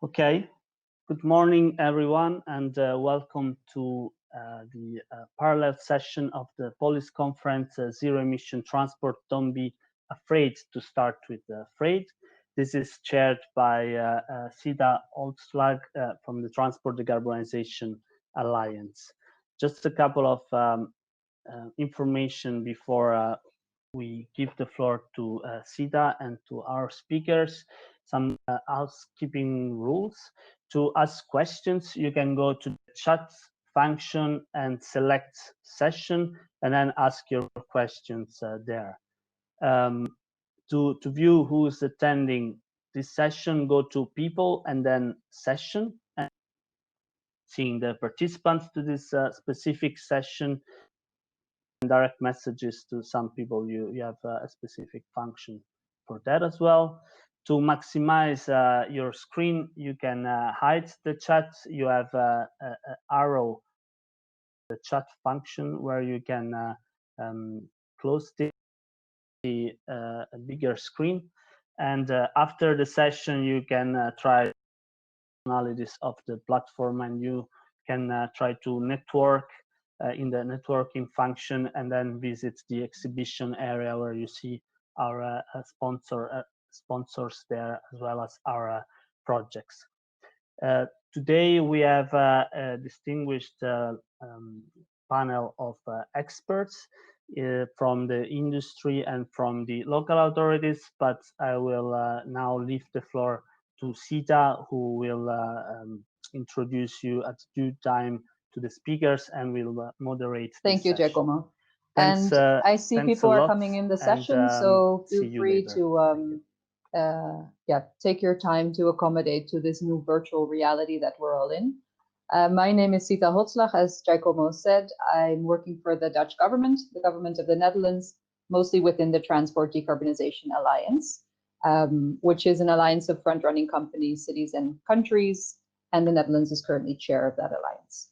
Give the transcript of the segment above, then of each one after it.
Okay, good morning everyone, and welcome to the parallel session of the POLIS Conference, Zero-Emission Transport. Don't be afraid to start with freight. This is chaired by Sita Holtslag from the Transport Decarbonisation Alliance. Just a couple of information before we give the floor to Sita and to our speakers. Some housekeeping rules. To ask questions, you can go to the chat function and select session and then ask your questions there. To view who is attending this session, go to people and then session, and seeing the participants to this specific session. Direct messages to some people, you have a specific function for that as well. To maximize your screen, you can hide the chat. You have an arrow, the chat function, where you can close the bigger screen. And after the session, you can try functionalities of the platform, and you can try to network in the networking function, and then visit the exhibition area where you see our sponsors there, as well as our projects. Today we have a distinguished panel of experts from the industry and from the local authorities, but I will now leave the floor to Sita, who will introduce you at due time to the speakers and will moderate. Thank you, Giacomo. Thanks, and I see people are coming in the session, so feel free to take your time to accommodate to this new virtual reality that we're all in. My name is Sita Holtslag. As Giacomo said, I'm working for the Dutch government, the government of the Netherlands, mostly within the Transport Decarbonization Alliance, which is an alliance of front-running companies, cities, and countries, and the Netherlands is currently chair of that alliance.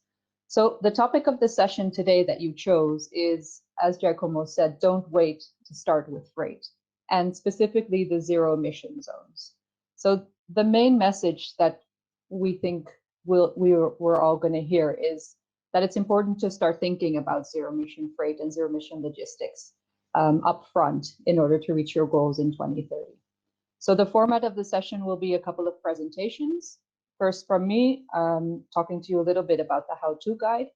So the topic of the session today that you chose is, as Giacomo said, don't wait to start with freight, and specifically the zero-emission zones. So the main message that we think we're all going to hear is that it's important to start thinking about zero-emission freight and zero-emission logistics up front in order to reach your goals in 2030. So the format of the session will be a couple of presentations. First from me, talking to you a little bit about the how-to guide,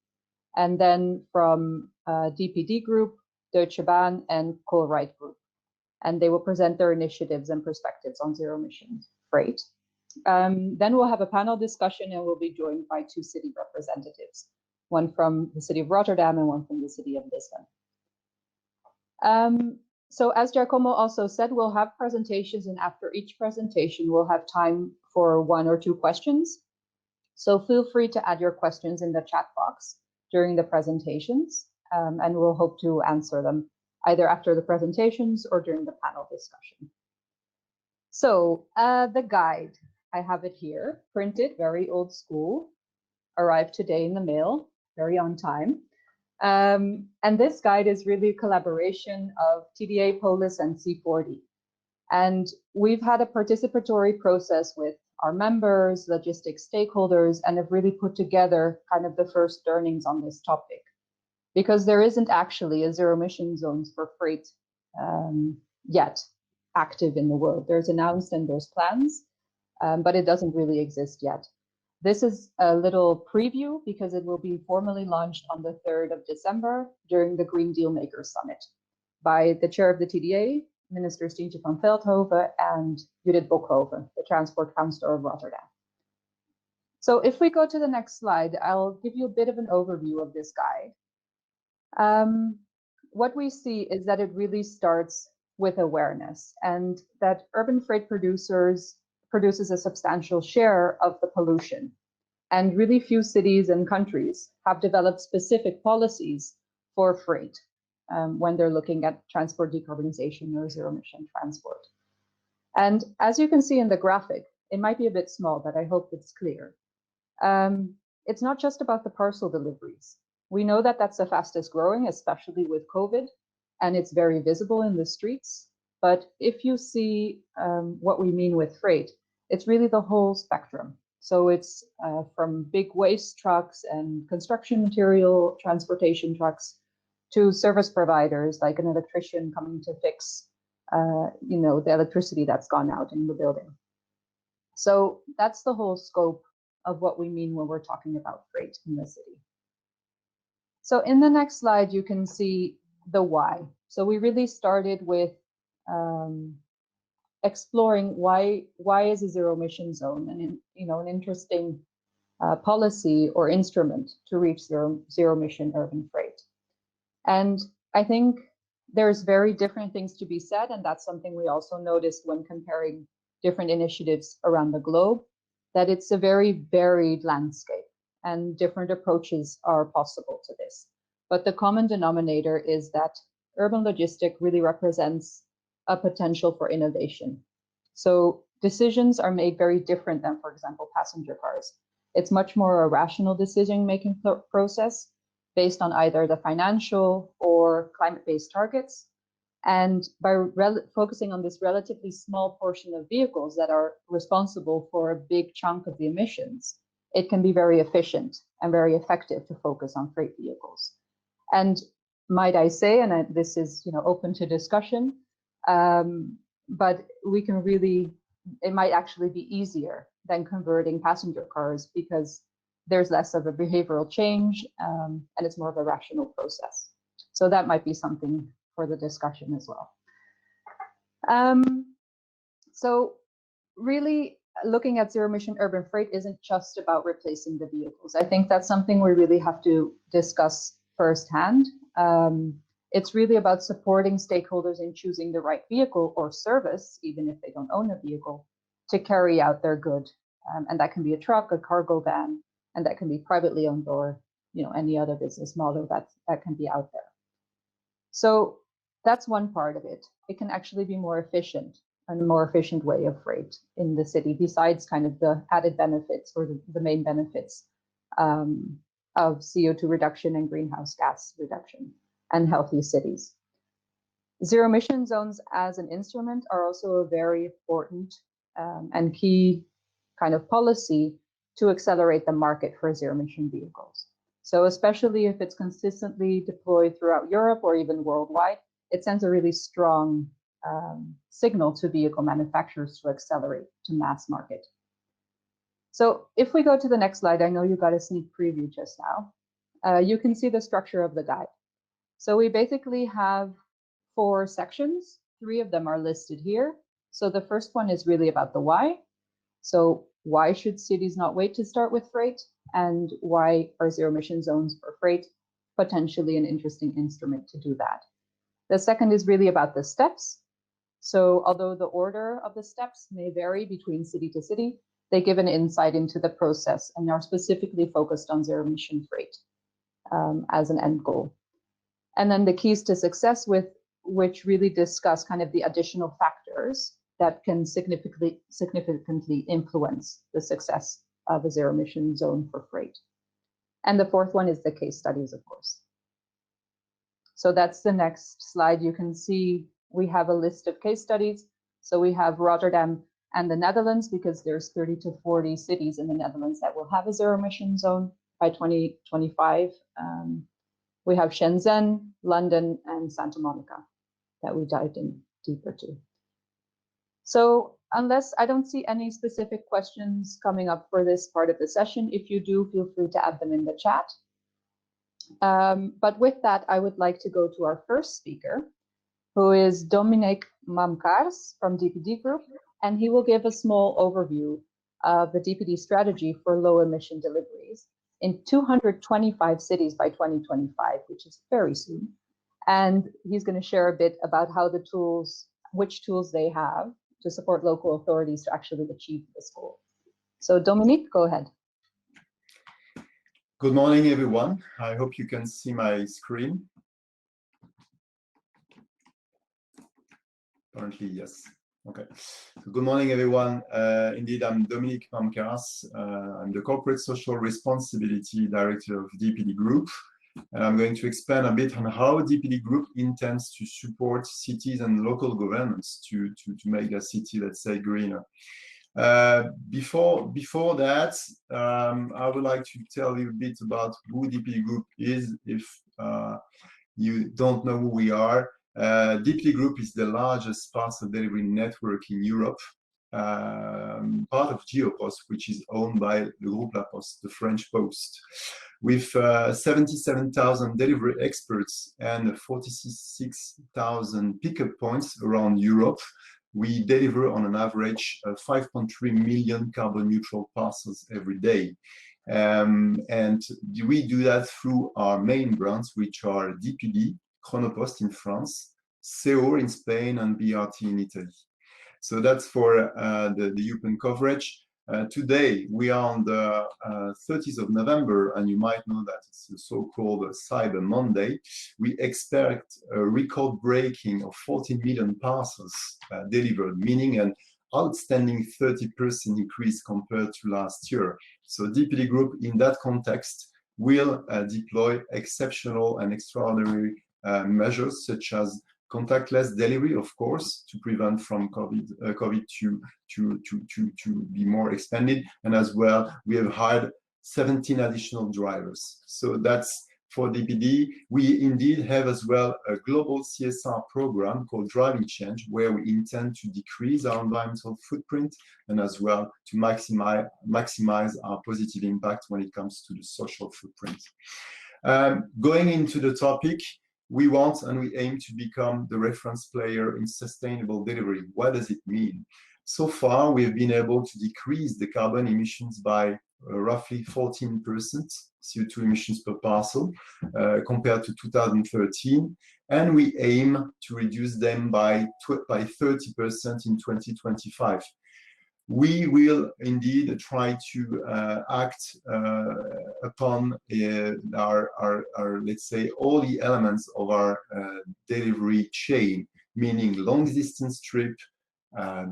and then from DPD Group, Deutsche Bahn, and Colruyt Group. And they will present their initiatives and perspectives on zero-emission freight. Then we'll have a panel discussion, and we'll be joined by two city representatives, one from the city of Rotterdam and one from the city of Lisbon. So as Giacomo also said, we'll have presentations, and after each presentation, we'll have time for 1 or 2 questions. So feel free to add your questions in the chat box during the presentations, and we'll hope to answer them either after the presentations or during the panel discussion. So the guide, I have it here, printed, very old school, arrived today in the mail, very on time. And this guide is really a collaboration of TDA, POLIS, and C40. And we've had a participatory process with our members, logistics stakeholders, and have really put together kind of the first learnings on this topic. Because there isn't actually a zero-emission zones for freight yet active in the world. There's announced and there's plans, but it doesn't really exist yet. This is a little preview because it will be formally launched on the 3rd of December during the Green Deal Makers Summit by the chair of the TDA, Minister Stientje van Veldhoven, and Judith Bokhoven, the Transport Councillor of Rotterdam. So if we go to the next slide, I'll give you a bit of an overview of this guide. What we see is that it really starts with awareness, and that urban freight produces a substantial share of the pollution. And really few cities and countries have developed specific policies for freight when they're looking at transport decarbonization or zero-emission transport. And as you can see in the graphic, it might be a bit small, but I hope it's clear. It's not just about the parcel deliveries. We know that that's the fastest growing, especially with COVID, and it's very visible in the streets. But if you see what we mean with freight, it's really the whole spectrum. So it's from big waste trucks and construction material transportation trucks to service providers like an electrician coming to fix the electricity that's gone out in the building. So that's the whole scope of what we mean when we're talking about freight in the city. So in the next slide, you can see the why. So we really started with exploring why is a zero emission zone an interesting policy or instrument to reach zero emission urban freight. And I think there's very different things to be said, and that's something we also noticed when comparing different initiatives around the globe, that it's a very varied landscape and different approaches are possible to this. But the common denominator is that urban logistic really represents a potential for innovation. So decisions are made very different than, for example, passenger cars. It's much more a rational decision-making process based on either the financial or climate-based targets. And by focusing on this relatively small portion of vehicles that are responsible for a big chunk of the emissions, it can be very efficient and very effective to focus on freight vehicles. And might I say, and this is open to discussion, but we can really, it might actually be easier than converting passenger cars because there's less of a behavioral change and it's more of a rational process. So that might be something for the discussion as well. So really looking at zero emission urban freight isn't just about replacing the vehicles. I think that's something we really have to discuss firsthand. It's really about supporting stakeholders in choosing the right vehicle or service, even if they don't own a vehicle, to carry out their good. And that can be a truck, a cargo van, and that can be privately owned or any other business model that can be out there. So that's one part of it. It can actually be more efficient and a more efficient way of freight in the city, besides kind of the added benefits or the main benefits of CO2 reduction and greenhouse gas reduction and healthy cities. Zero emission zones as an instrument are also a very important and key kind of policy to accelerate the market for zero emission vehicles. So especially if it's consistently deployed throughout Europe or even worldwide, it sends a really strong signal to vehicle manufacturers to accelerate to mass market. So if we go to the next slide, I know you got a sneak preview just now. You can see the structure of the guide. So we basically have 4 sections. 3 of them are listed here. So the first one is really about the why. So why should cities not wait to start with freight? And why are zero emission zones for freight potentially an interesting instrument to do that? The second is really about the steps. So although the order of the steps may vary between city to city, they give an insight into the process and are specifically focused on zero emission freight as an end goal. And then the keys to success, which really discuss kind of the additional factors that can significantly influence the success of a zero emission zone for freight. And the fourth one is the case studies, of course. So that's the next slide. You can see we have a list of case studies. So we have Rotterdam and the Netherlands, because there's 30 to 40 cities in the Netherlands that will have a zero emission zone by 2025. We have Shenzhen, London, and Santa Monica that we dived in deeper to. So unless I don't see any specific questions coming up for this part of the session, if you do, feel free to add them in the chat. But with that, I would like to go to our first speaker, who is Dominique Mamcarz from DPD Group, and he will give a small overview of the DPD strategy for low emission deliveries in 225 cities by 2025, which is very soon. And he's going to share a bit about how the tools, which tools they have to support local authorities to actually achieve this goal. So Dominique, go ahead. Good morning, everyone. I hope you can see my screen. Apparently, yes. Okay. So good morning, everyone. Indeed, I'm Dominique Mamcarz. I'm the Corporate Social Responsibility Director of DPD Group. And I'm going to expand a bit on how DPD Group intends to support cities and local governments to make their city, let's say, greener. Before that, I would like to tell you a bit about who DPD Group is, if you don't know who we are. DPD Group is the largest parcel delivery network in Europe, part of Geopost, which is owned by the Groupe La Poste, the French Post. With 77,000 delivery experts and 46,000 pickup points around Europe, we deliver on an average 5.3 million carbon neutral parcels every day. And we do that through our main brands, which are DPD, Chronopost in France, CO in Spain, and BRT in Italy. So that's for the European coverage. Today, we are on the 30th of November, and you might know that it's the so-called Cyber Monday. We expect a record-breaking of 40 million parcels delivered, meaning an outstanding 30% increase compared to last year. So DPD Group, in that context, will deploy exceptional and extraordinary measures, such as contactless delivery, of course, to prevent from COVID to be more expanded. And as well, we have hired 17 additional drivers. So that's for DPD. We indeed have as well a global CSR program called Driving Change, where we intend to decrease our environmental footprint and as well to maximize our positive impact when it comes to the social footprint. Going into the topic, we want and we aim to become the reference player in sustainable delivery. What does it mean? So far, we have been able to decrease the carbon emissions by roughly 14% CO2 emissions per parcel compared to 2013, and we aim to reduce them by 30% in 2025. We will indeed try to act upon our, let's say, all the elements of our delivery chain, meaning long distance trip,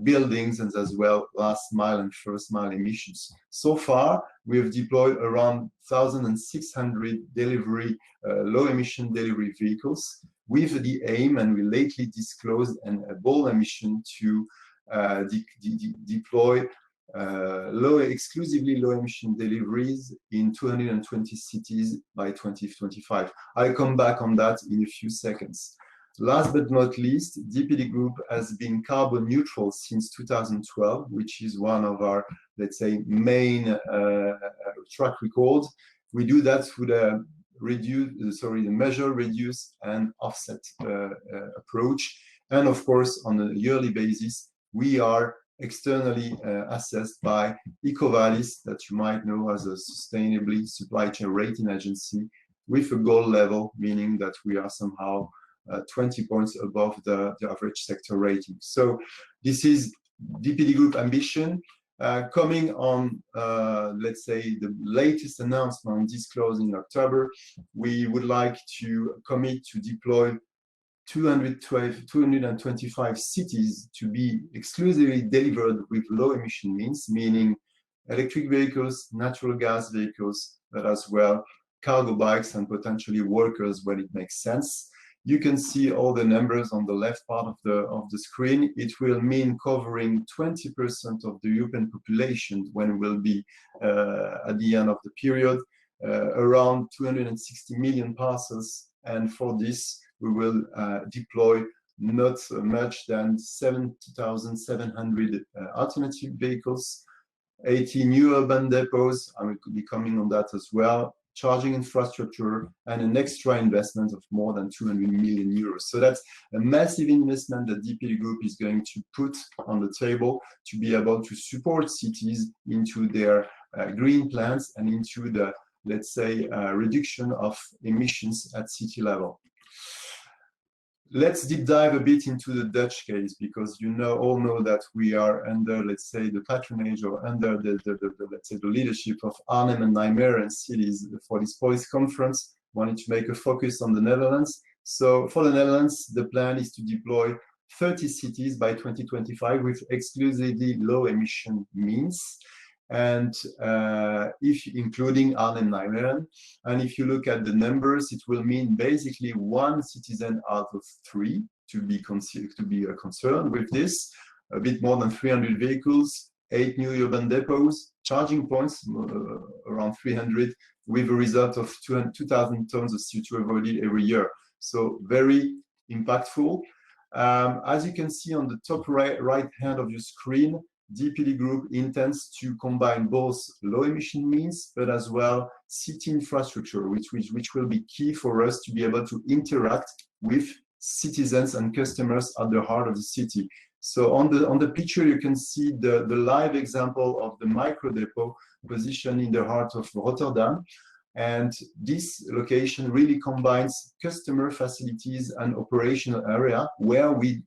buildings, and as well last mile and first mile emissions. So far, we have deployed around 1,600 delivery, low emission delivery vehicles with the aim, and we lately disclosed a bold emission to deploy exclusively low emission deliveries in 220 cities by 2025. I'll come back on that in a few seconds. Last but not least, DPD Group has been carbon neutral since 2012, which is one of our, let's say, main track records. We do that through the measure, reduce, and offset approach. And of course, on a yearly basis, we are externally assessed by EcoVadis, that you might know as a sustainably supply chain rating agency, with a gold level, meaning that we are somehow 20 points above the average sector rating. So this is DPD Group ambition. Coming on, let's say, the latest announcement disclosed in October, we would like to commit to deploy 225 cities to be exclusively delivered with low emission means, meaning electric vehicles, natural gas vehicles, but as well cargo bikes and potentially workers when it makes sense. You can see all the numbers on the left part of the screen. It will mean covering 20% of the European population when we'll be at the end of the period, around 260 million parcels. And for this, we will deploy not much than 70,700 alternative vehicles, 80 new urban depots, and we could be coming on that as well, charging infrastructure, and an extra investment of more than 200 million euros. So that's a massive investment that DPD Group is going to put on the table to be able to support cities into their green plans and into the, let's say, reduction of emissions at city level. Let's deep dive a bit into the Dutch case, because you all know that we are under, let's say, the patronage or under let's say, the leadership of Arnhem and Nijmegen cities for this POLIS conference. Wanted to make a focus on the Netherlands. So for the Netherlands, the plan is to deploy 30 cities by 2025 with exclusively low emission means, and including Arnhem and Nijmegen. And if you look at the numbers, it will mean basically 1 citizen out of 3 to be concerned with this, a bit more than 300 vehicles, 8 new urban depots, charging points, around 300, with a result of 2,000 tons of CO2 avoided every year. So very impactful. As you can see on the top right hand of your screen, DPD Group intends to combine both low emission means, but as well city infrastructure, which will be key for us to be able to interact with citizens and customers at the heart of the city. So on the picture, you can see the live example of the micro depot positioned in the heart of Rotterdam. And this location really combines customer facilities and operational area where we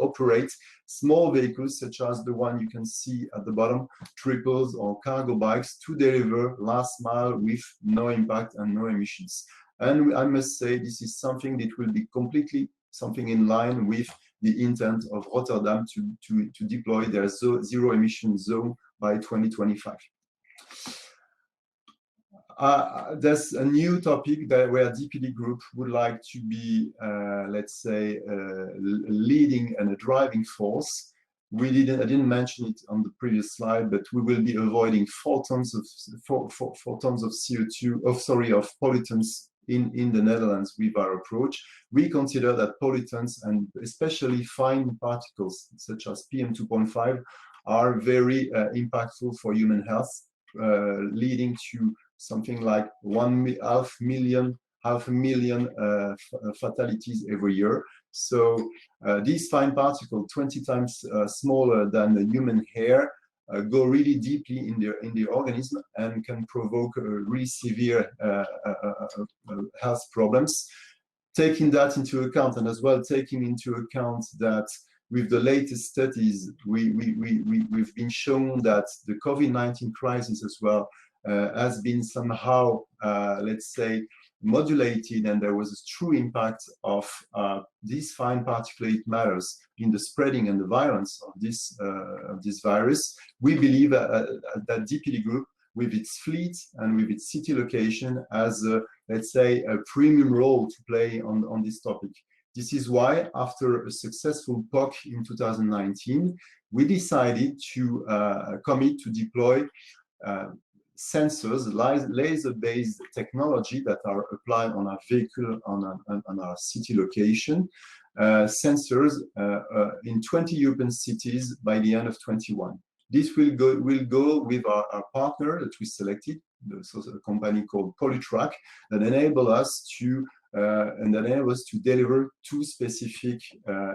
operate small vehicles such as the one you can see at the bottom, triples or cargo bikes, to deliver last mile with no impact and no emissions. And I must say this is something that will be completely something in line with the intent of Rotterdam to deploy their zero emission zone by 2025. There's a new topic where DPD Group would like to be, let's say, leading and a driving force. I didn't mention it on the previous slide, but we will be avoiding 4 tons of CO2, of pollutants in the Netherlands with our approach. We consider that pollutants, and especially fine particles such as PM2.5, are very impactful for human health, leading to something like half a million fatalities every year. So these fine particles, 20 times smaller than the human hair, go really deeply in the organism and can provoke really severe health problems. Taking that into account, and as well taking into account that with the latest studies, we've been shown that the COVID-19 crisis as well has been somehow, let's say, modulated, and there was a true impact of these fine particulate matters in the spreading and the violence of this virus. We believe that DPD Group, with its fleet and with its city location, has, let's say, a premium role to play on this topic. This is why, after a successful POC in 2019, we decided to commit to deploy sensors, laser-based technology that are applied on our vehicle, on our city location, sensors in 20 European cities by the end of 2021. This will go with our partner that we selected, a company called POLITRAC, that enable us to deliver 2 specific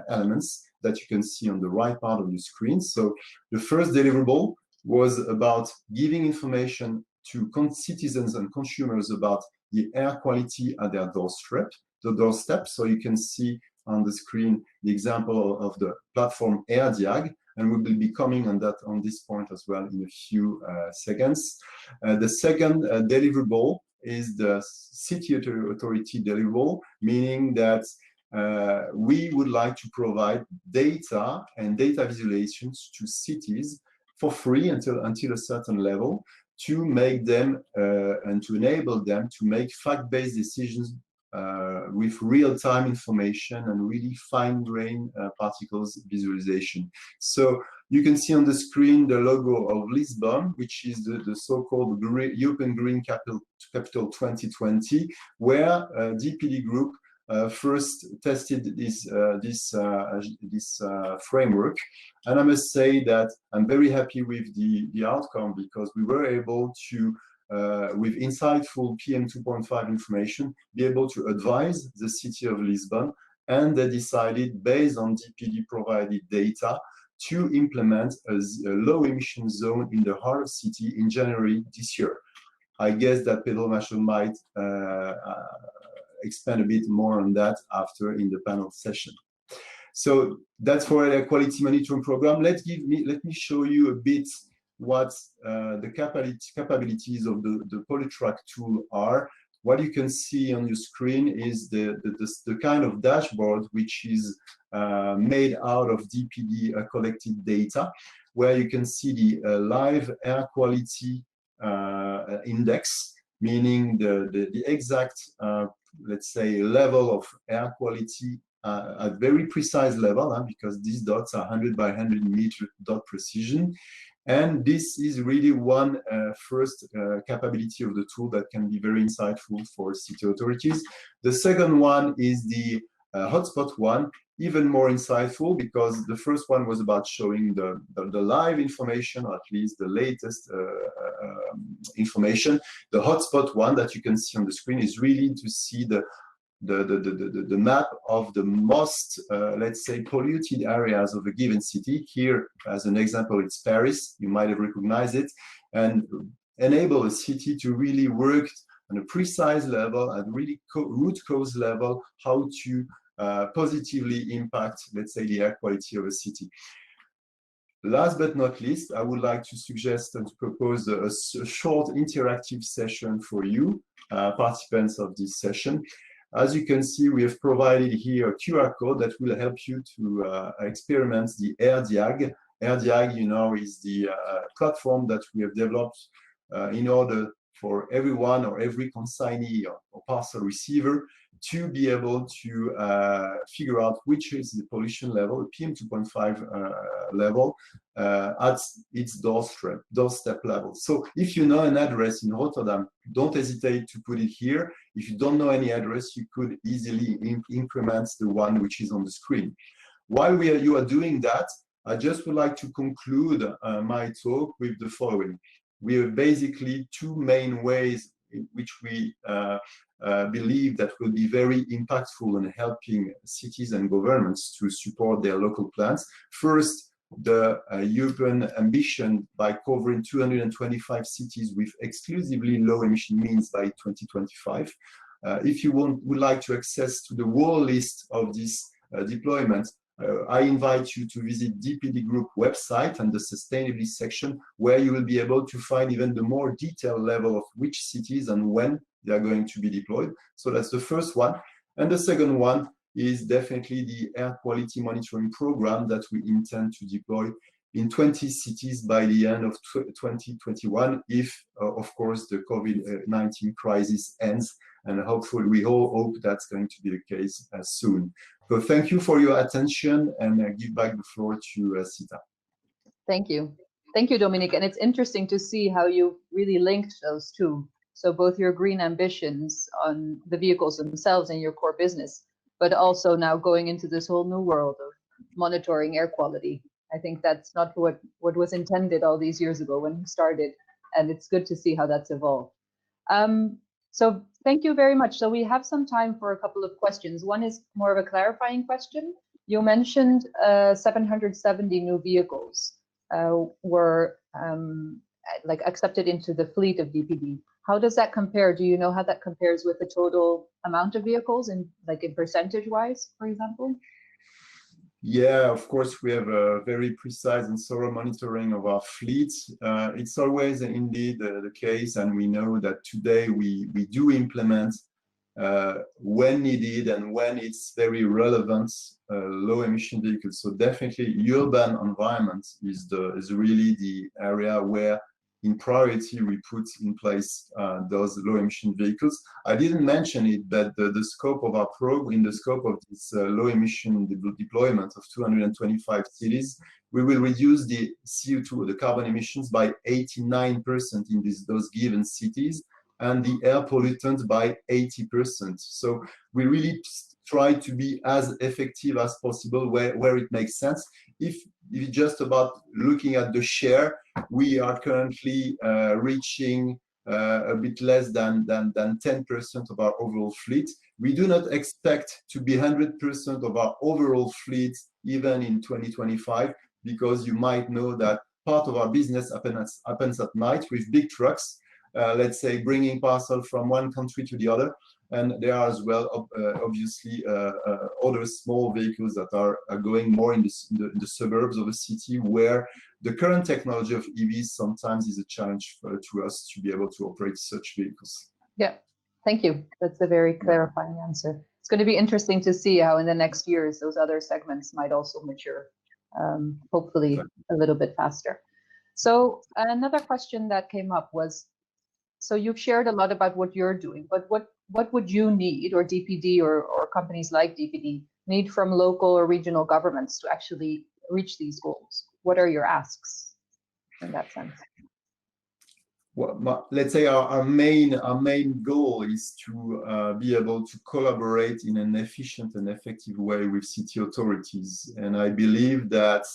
elements that you can see on the right part of the screen. So the first deliverable was about giving information to citizens and consumers about the air quality at their doorstep. So you can see on the screen the example of the platform AirDiag, and we will be coming on this point as well in a few seconds. The second deliverable is the city authority deliverable, meaning that we would like to provide data and data visualizations to cities for free until a certain level, to make them and to enable them to make fact-based decisions with real-time information and really fine-grained particles visualization. So you can see on the screen the logo of Lisbon, which is the so-called European Green Capital 2020, where DPD Group first tested this framework. And I must say that I'm very happy with the outcome, because we were able to, with insightful PM2.5 information, be able to advise the city of Lisbon, and they decided, based on DPD provided data, to implement a low emission zone in the heart of the city in January this year. I guess that Pedro Machado might expand a bit more on that after in the panel session. So that's for a quality monitoring program. Let me show you a bit what the capabilities of the POLITRAC tool are. What you can see on your screen is the kind of dashboard which is made out of DPD collected data, where you can see the live air quality index, meaning the exact, let's say, level of air quality at very precise level, because these dots are 100 by 100 meter dot precision. And this is really one first capability of the tool that can be very insightful for city authorities. The second one is the hotspot one, even more insightful, because the first one was about showing the live information, or at least the latest information. The hotspot one that you can see on the screen is really to see the map of the most, let's say, polluted areas of a given city. Here, as an example, it's Paris. You might have recognized it, and enable a city to really work on a precise level, at really root cause level, how to positively impact, let's say, the air quality of a city. Last but not least, I would like to suggest and to propose a short interactive session for you, participants of this session. As you can see, we have provided here a QR code that will help you to experiment the AirDiag. AirDiag, you know, is the platform that we have developed in order for everyone or every consignee or parcel receiver to be able to figure out which is the pollution level, the PM2.5 level, at its doorstep level. So if you know an address in Rotterdam, don't hesitate to put it here. If you don't know any address, you could easily increment the one which is on the screen. While you are doing that, I just would like to conclude my talk with the following. We have basically two main ways in which we believe that will be very impactful in helping cities and governments to support their local plans. First, the European ambition by covering 225 cities with exclusively low emission means by 2025. If you would like to access to the whole list of this deployment, I invite you to visit DPD Group website and the sustainability section, where you will be able to find even the more detailed level of which cities and when they are going to be deployed. So that's the first one. And the second one is definitely the air quality monitoring program that we intend to deploy in 20 cities by the end of 2021, if, of course, the COVID-19 crisis ends. And hopefully, we all hope that's going to be the case soon. So thank you for your attention, and I give back the floor to Sita. Thank you. Thank you, Dominique. And it's interesting to see how you really linked those two. So both your green ambitions on the vehicles themselves and your core business, but also now going into this whole new world of monitoring air quality. I think that's not what was intended all these years ago when we started, and it's good to see how that's evolved. So thank you very much. So we have some time for a couple of questions. One is more of a clarifying question. You mentioned 770 new vehicles were like accepted into the fleet of DPD. How does that compare? Do you know how that compares with the total amount of vehicles in percentage-wise, for example? Yeah, of course, we have a very precise and thorough monitoring of our fleet. It's always indeed the case, and we know that today we do implement when needed and when it's very relevant low emission vehicles. So definitely urban environment is really the area where in priority we put in place those low emission vehicles. I didn't mention it, but the scope of our program, in the scope of this low emission deployment of 225 cities, we will reduce the CO2, the carbon emissions, by 89% in those given cities, and the air pollutants by 80%. So we really try to be as effective as possible where it makes sense. If it's just about looking at the share, we are currently reaching a bit less than 10% of our overall fleet. We do not expect to be 100% of our overall fleet even in 2025, because you might know that part of our business happens at night with big trucks, let's say bringing parcel from one country to the other. And there are as well, obviously, other small vehicles that are going more in the suburbs of a city, where the current technology of EVs sometimes is a challenge to us to be able to operate such vehicles. Yeah, thank you. That's a very clarifying answer. It's going to be interesting to see how in the next years those other segments might also mature, hopefully a little bit faster. So another question that came up was, so you've shared a lot about what you're doing, but what would you need, or DPD or companies like DPD need from local or regional governments to actually reach these goals? What are your asks? in that sense? Well, let's say our main goal is to be able to collaborate in an efficient and effective way with city authorities. And I believe that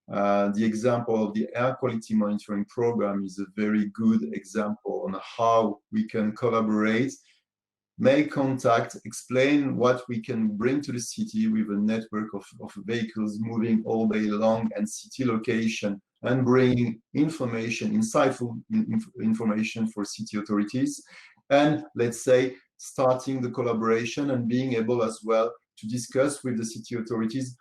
the example of the air quality monitoring program is a very good example on how we can collaborate, make contact, explain what we can bring to the city with a network of vehicles moving all day long and city location, and bringing information, insightful information for city authorities, and let's say starting the collaboration and being able as well to discuss with the city authorities,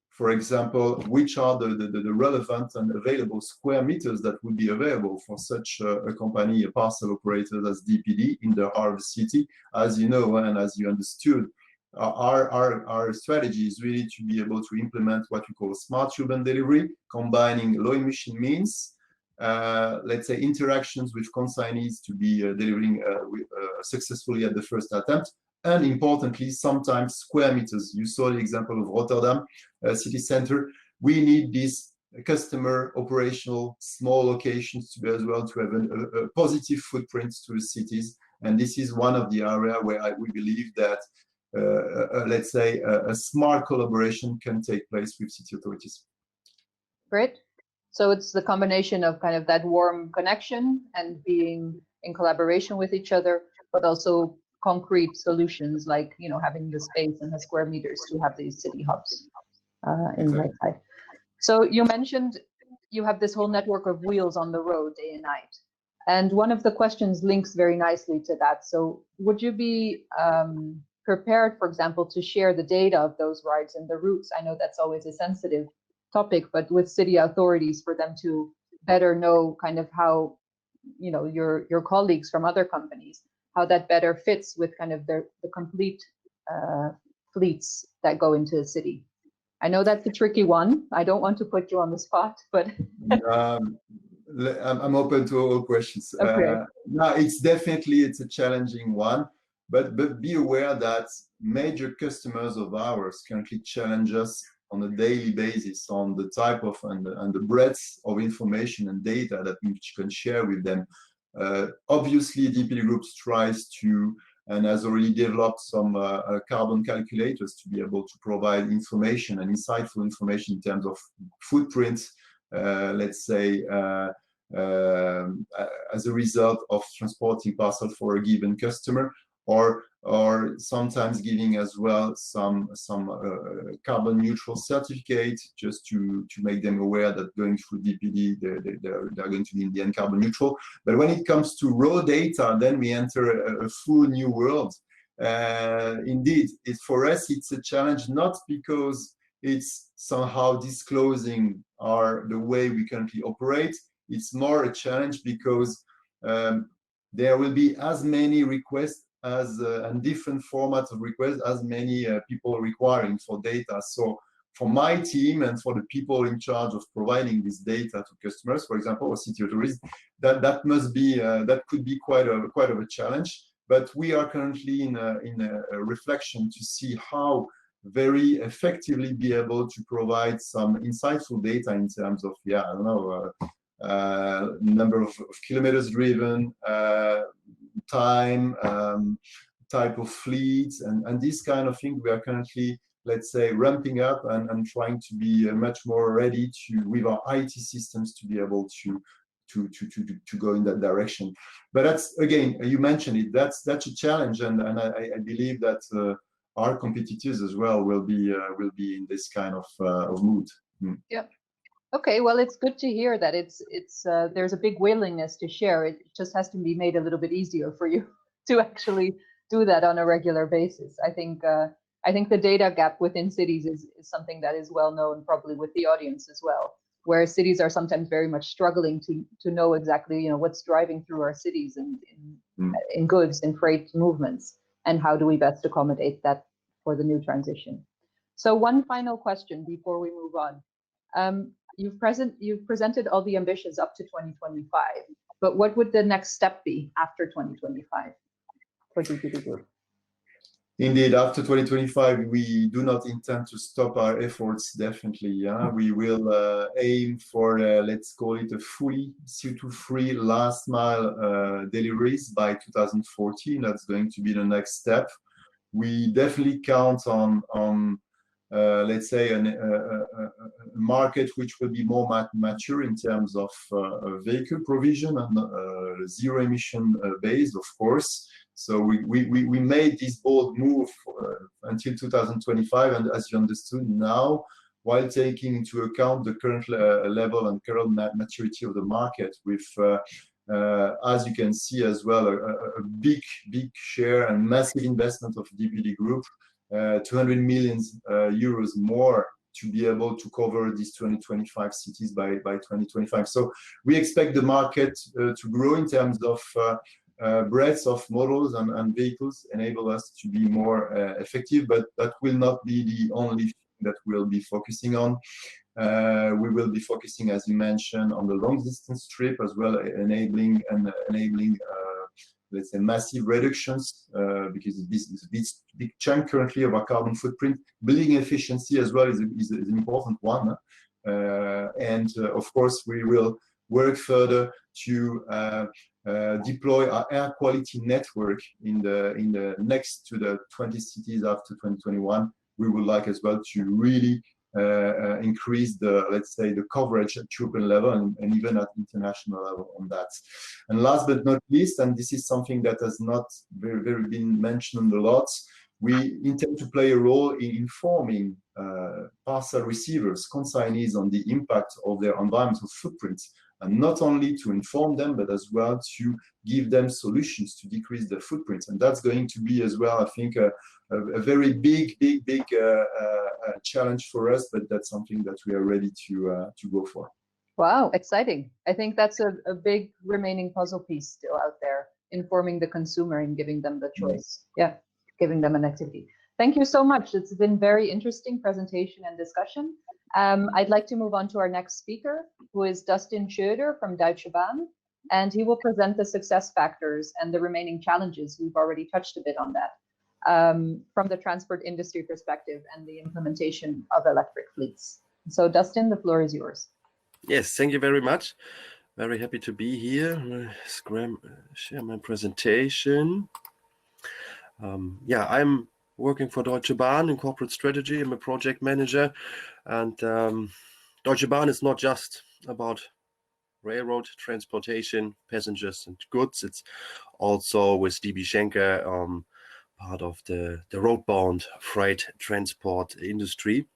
for example, which are the relevant and available square meters that would be available for such a company, a parcel operator as DPD in the heart of the city. As you know, and as you understood, our strategy is really to be able to implement what we call smart urban delivery, combining low emission means, let's say interactions with consignees to be delivering successfully at the first attempt, and importantly, sometimes square meters. You saw the example of Rotterdam city center. We need these customer operational small locations to be as well to have a positive footprint to the cities. And this is one of the areas where we believe that let's say a smart collaboration can take place with city authorities. Great. So it's the combination of kind of that warm connection and being in collaboration with each other, but also concrete solutions like, you know, having the space and the square meters to have these city hubs in right side. So you mentioned you have this whole network of wheels on the road day and night. And one of the questions links very nicely to that. So would you be prepared, for example, to share the data of those rides and the routes? I know that's always a sensitive topic, but with city authorities, for them to better know kind of how, you know, your colleagues from other companies, how that better fits with kind of the complete fleets that go into the city. I know that's a tricky one. I don't want to put you on the spot, but I'm open to all questions. Okay. No, it's a challenging one, but be aware that major customers of ours currently challenge us on a daily basis on the type of and the breadth of information and data that we can share with them. Obviously, DPD Group tries to and has already developed some carbon calculators to be able to provide information and insightful information in terms of footprint, let's say, as a result of transporting parcel for a given customer, or sometimes giving as well some carbon neutral certificate just to make them aware that going through DPD they're going to be in the end carbon neutral. But when it comes to raw data, then we enter a full new world. Indeed, for us it's a challenge, not because it's somehow disclosing the way we currently operate. It's more a challenge because there will be as many requests as and different formats of requests as many people requiring for data. So for my team and for the people in charge of providing this data to customers, for example, or city authorities, that must be that could be quite of a challenge. But we are currently in a reflection to see how very effectively be able to provide some insightful data in terms of, I don't know, number of kilometers driven, time, type of fleets, and this kind of thing. We are currently, let's say, ramping up and trying to be much more ready with our IT systems to be able to go in that direction. But that's, again, you mentioned it, that's a challenge, and I believe that our competitors as well will be in this kind of mood. Yep. Okay, well, it's good to hear that there's a big willingness to share. It just has to be made a little bit easier for you to actually do that on a regular basis. I think the data gap within cities is something that is well known, probably with the audience as well, where cities are sometimes very much struggling to know exactly, you know, what's driving through our cities in goods and freight movements, and how do we best accommodate that for the new transition. So one final question before we move on. You've presented all the ambitions up to 2025, but what would the next step be after 2025 for DPD Group? Indeed, after 2025, we do not intend to stop our efforts, definitely. Yeah? We will aim for, let's call it a fully CO2-free last mile deliveries by 2014. That's going to be the next step. We definitely count on let's say, a market which will be more mature in terms of vehicle provision and zero-emission based, of course. So we made this bold move until 2025, and as you understood now, while taking into account the current level and current maturity of the market, with as you can see as well, a big share and massive investment of DPD Group, 200 million euros more to be able to cover these 2025 cities by 2025. So we expect the market to grow in terms of breadth of models and vehicles, enable us to be more effective, but that will not be the only thing that we'll be focusing on. We will be focusing, as you mentioned, on the long distance trip as well, enabling let's say massive reductions, because this is a big chunk currently of our carbon footprint. Building efficiency as well is an important one. And of course, we will work further to deploy our air quality network in the next to the 20 cities after 2021. We would like as well to really increase the, let's say, the coverage at European level and even at international level on that. And last but not least, and this is something that has not very been mentioned a lot, we intend to play a role in informing parcel receivers, consignees, on the impact of their environmental footprints, and not only to inform them, but as well to give them solutions to decrease their footprints. And that's going to be as well, I think, a very big challenge for us, but that's something that we are ready to go for. Wow, exciting. I think that's a big remaining puzzle piece still out there, informing the consumer and giving them the choice. Yeah, giving them an activity. Thank you so much. It's been very interesting presentation and discussion. I'd like to move on to our next speaker, who is Dustin Schöder from Deutsche Bahn, and he will present the success factors and the remaining challenges. We've already touched a bit on that, from the transport industry perspective and the implementation of electric fleets. So Dustin, the floor is yours. Yes, thank you very much. Very happy to be here. Share my presentation. Yeah, I'm working for Deutsche Bahn in corporate strategy. I'm a project manager, and Deutsche Bahn is not just about railroad transportation, passengers and goods. It's also with DB Schenker part of the roadbound freight transport industry.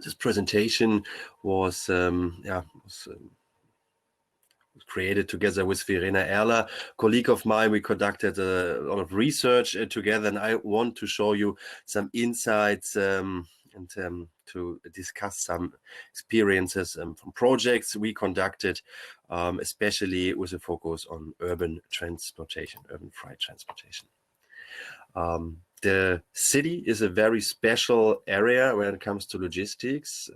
This presentation was created together with Verena Erler, colleague of mine. We conducted a lot of research together, and I want to show you some insights and to discuss some experiences from projects we conducted, especially with a focus on urban transportation, urban freight transportation. The city is a very special area when it comes to logistics.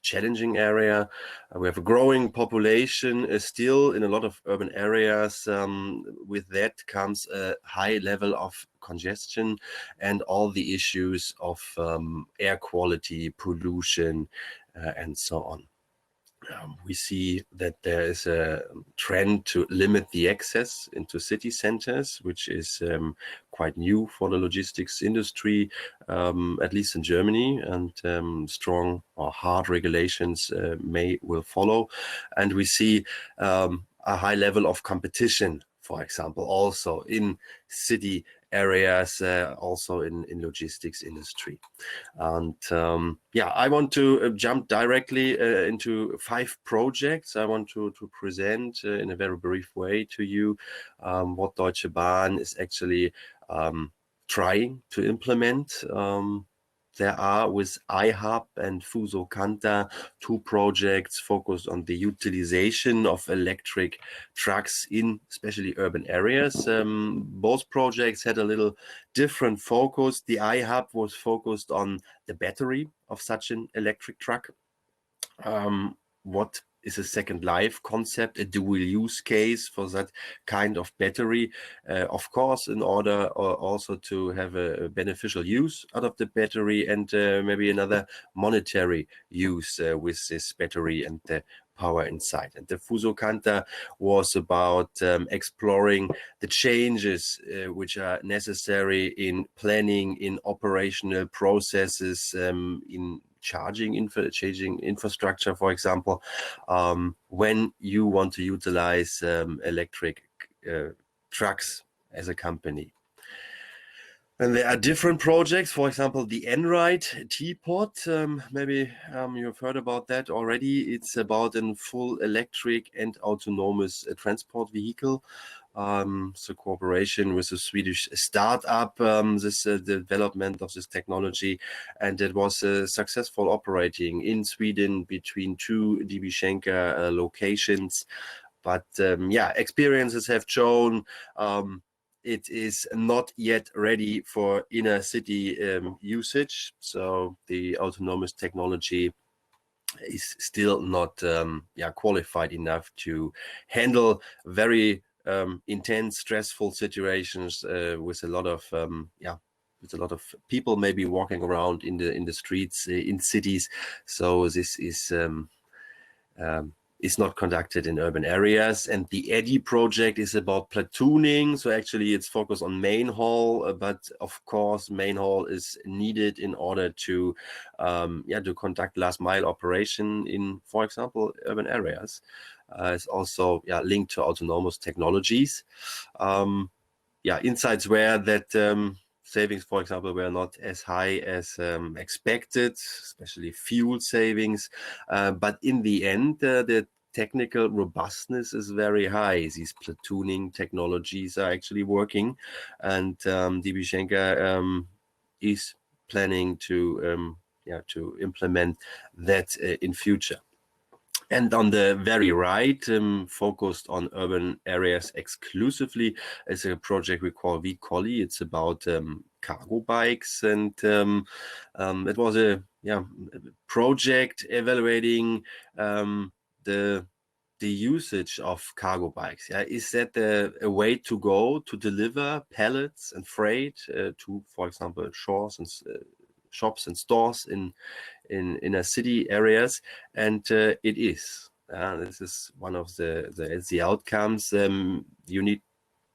Challenging area. We have a growing population still in a lot of urban areas. With that comes a high level of congestion and all the issues of air quality, pollution, and so on. We see that there is a trend to limit the access into city centers, which is quite new for the logistics industry, at least in Germany, and strong or hard regulations will follow. And we see a high level of competition, for example, also in city areas, also in logistics industry. And yeah, I want to jump directly into 5 projects. I want to present in a very brief way to you what Deutsche Bahn is actually trying to implement. There are with iHub and Fuso Canter 2 projects focused on the utilization of electric trucks in especially urban areas. Both projects had a little different focus. The iHub was focused on the battery of such an electric truck. What is a second life concept, a dual use case for that kind of battery. Of course, in order also to have a beneficial use out of the battery and maybe another monetary use with this battery and the power inside. And the Fuso Canter was about exploring the changes which are necessary in planning, in operational processes, in changing infrastructure, for example, when you want to utilize electric trucks as a company. And there are different projects, for example, the Enride teapot, maybe you've heard about that already. It's about a full electric and autonomous transport vehicle. So cooperation with a Swedish startup, this development of this technology, and it was successful operating in Sweden between 2 DB Schenker locations. But yeah, experiences have shown it is not yet ready for inner city usage. So the autonomous technology is still not qualified enough to handle very intense, stressful situations with a lot of people maybe walking around in the streets in cities. So this is not conducted in urban areas. And the EDDI project is about platooning. So actually it's focused on main haul, but of course main haul is needed in order to conduct last mile operation in, for example, urban areas. It's also linked to autonomous technologies. Insights were that savings, for example, were not as high as expected, especially fuel savings. But in the end, the technical robustness is very high. These platooning technologies are actually working, and DB Schenker is planning to implement that in future. And on the very right, focused on urban areas exclusively, is a project we call VColli. It's about cargo bikes, and it was a project evaluating the usage of cargo bikes. Is that a way to go to deliver pallets and freight to, for example, shops and stores in inner city areas? And it is. This is one of the outcomes. You need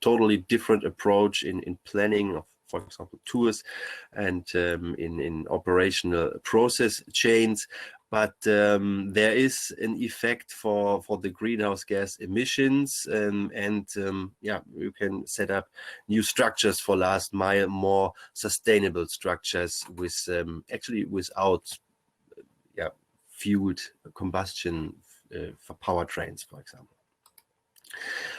totally different approach in planning of, for example, tours and in operational process chains. But there is an effect for the greenhouse gas emissions, and you can set up new structures for last mile, more sustainable structures with actually without fueled combustion for powertrains, for example.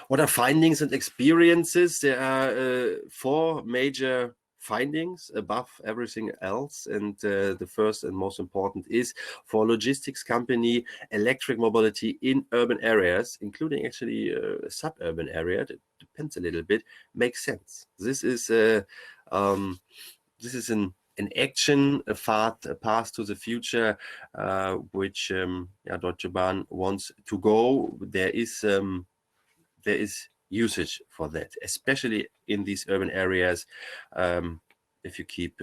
What are findings and experiences? There are 4 major findings above everything else, and the first and most important is for logistics company, electric mobility in urban areas, including actually a suburban area, that depends a little bit, makes sense. This is an action, a path to the future, which Deutsche Bahn wants to go. There is usage for that, especially in these urban areas, if you keep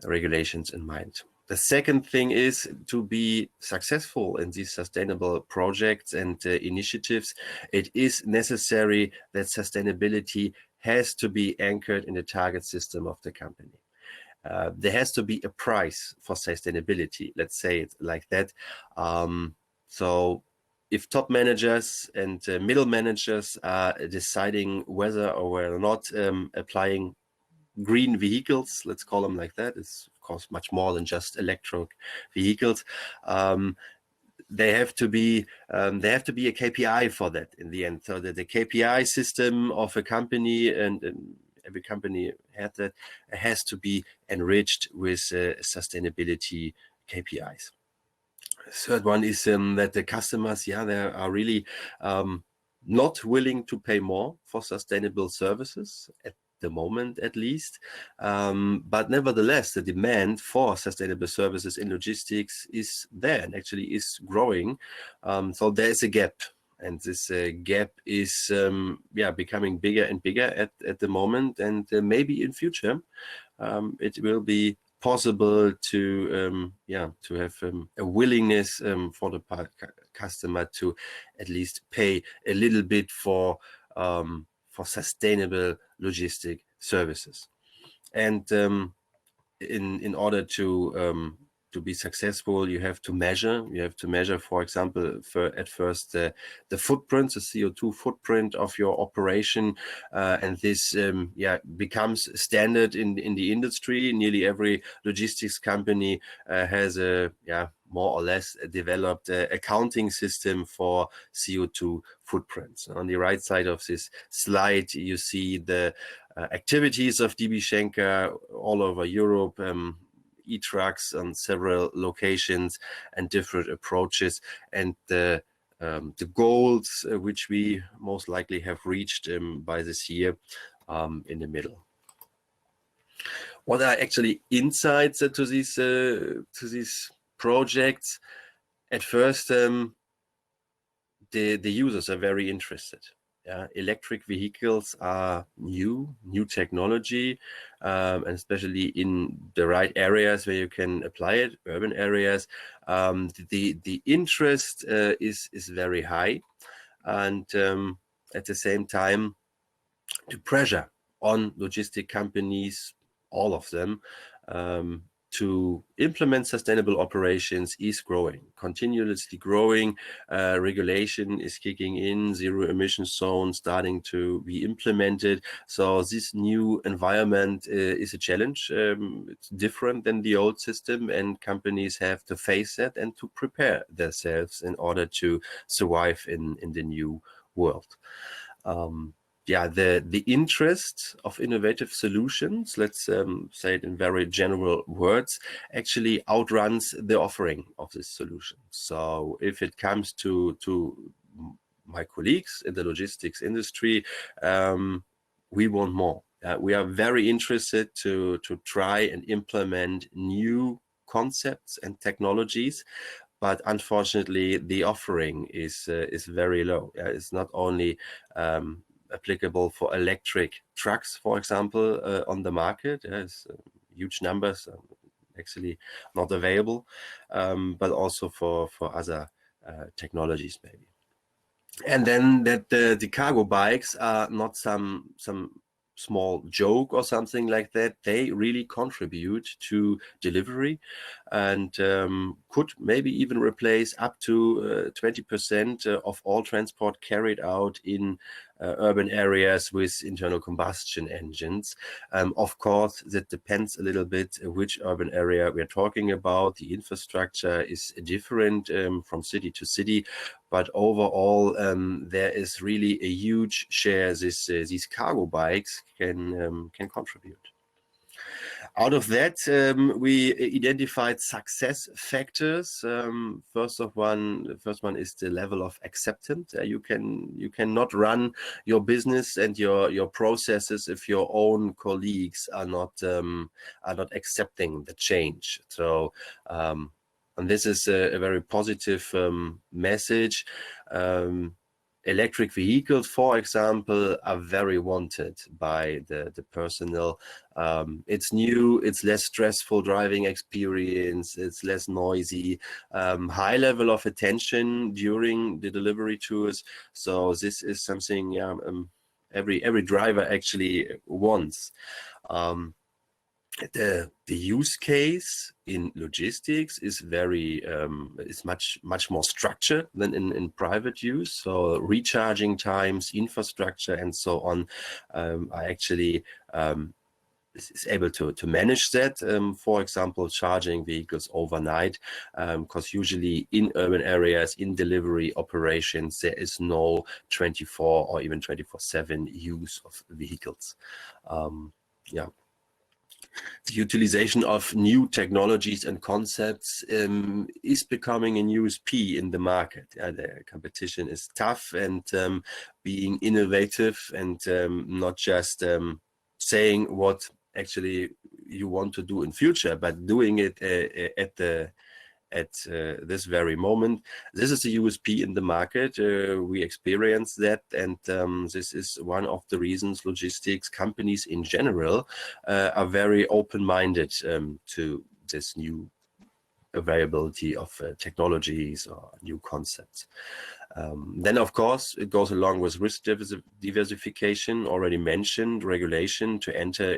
regulations in mind. The second thing is to be successful in these sustainable projects and initiatives. It is necessary that sustainability has to be anchored in the target system of the company. There has to be a price for sustainability, let's say it like that. So if top managers and middle managers are deciding whether or whether or not applying green vehicles, let's call them like that, it's of course much more than just electric vehicles. They have to be a KPI for that in the end. So that the KPI system of a company, and every company has to be enriched with sustainability KPIs. Third one is that the customers, they are really not willing to pay more for sustainable services. At the moment at least. But nevertheless, the demand for sustainable services in logistics is there and actually is growing. So there is a gap. And this gap is becoming bigger and bigger at the moment, and maybe in future it will be possible to have a willingness for the customer to at least pay a little bit for sustainable logistic services. And in order to be successful, you have to measure. You have to measure, for example, at first the footprint, the CO2 footprint of your operation, and this becomes standard in the industry. Nearly every logistics company has a more or less developed accounting system for CO2 footprints. On the right side of this slide, you see the activities of DB Schenker all over Europe. E-trucks on several locations and different approaches, and the goals which we most likely have reached by this year in the middle. What are actually insights to these projects? At first, the users are very interested. Electric vehicles are new technology, and especially in the right areas where you can apply it, urban areas. The interest is very high, and at the same time, the pressure on logistic companies, all of them, to implement sustainable operations is growing, continuously growing. Regulation is kicking in, zero-emission zones starting to be implemented. So this new environment is a challenge. It's different than the old system, and companies have to face that and to prepare themselves in order to survive in the new world. The interest of innovative solutions, let's say it in very general words, actually outruns the offering of this solution. So if it comes to my colleagues in the logistics industry, we want more. We are very interested to try and implement new concepts and technologies, but unfortunately the offering is very low. It's not only applicable for electric trucks, for example, on the market. There's huge numbers actually not available, but also for other technologies maybe. And then that the cargo bikes are not some small joke or something like that. They really contribute to delivery, and could maybe even replace up to 20% of all transport carried out in urban areas with internal combustion engines. Of course, that depends a little bit which urban area we're talking about. The infrastructure is different from city to city, but overall, there is really a huge share these cargo bikes can contribute. Out of that, we identified success factors. First one is the level of acceptance. You cannot run your business and your processes if your own colleagues are not accepting the change. So, and this is a very positive message. Electric vehicles, for example, are very wanted by the personnel. It's new, it's less stressful driving experience, it's less noisy, high level of attention during the delivery tours. So this is something every driver actually wants. The use case in logistics is much more structured than in private use. So recharging times, infrastructure, and so on are actually is able to manage that. For example, charging vehicles overnight, because usually in urban areas, in delivery operations, there is no 24 or even 24/7 use of vehicles. The utilization of new technologies and concepts is becoming a USP in the market. The competition is tough, and being innovative and not just saying what actually you want to do in future, but doing it at this very moment. This is a USP in the market. We experience that, and this is one of the reasons logistics companies in general are very open-minded to this new availability of technologies or new concepts. Then, of course, it goes along with risk diversification, already mentioned, regulation to enter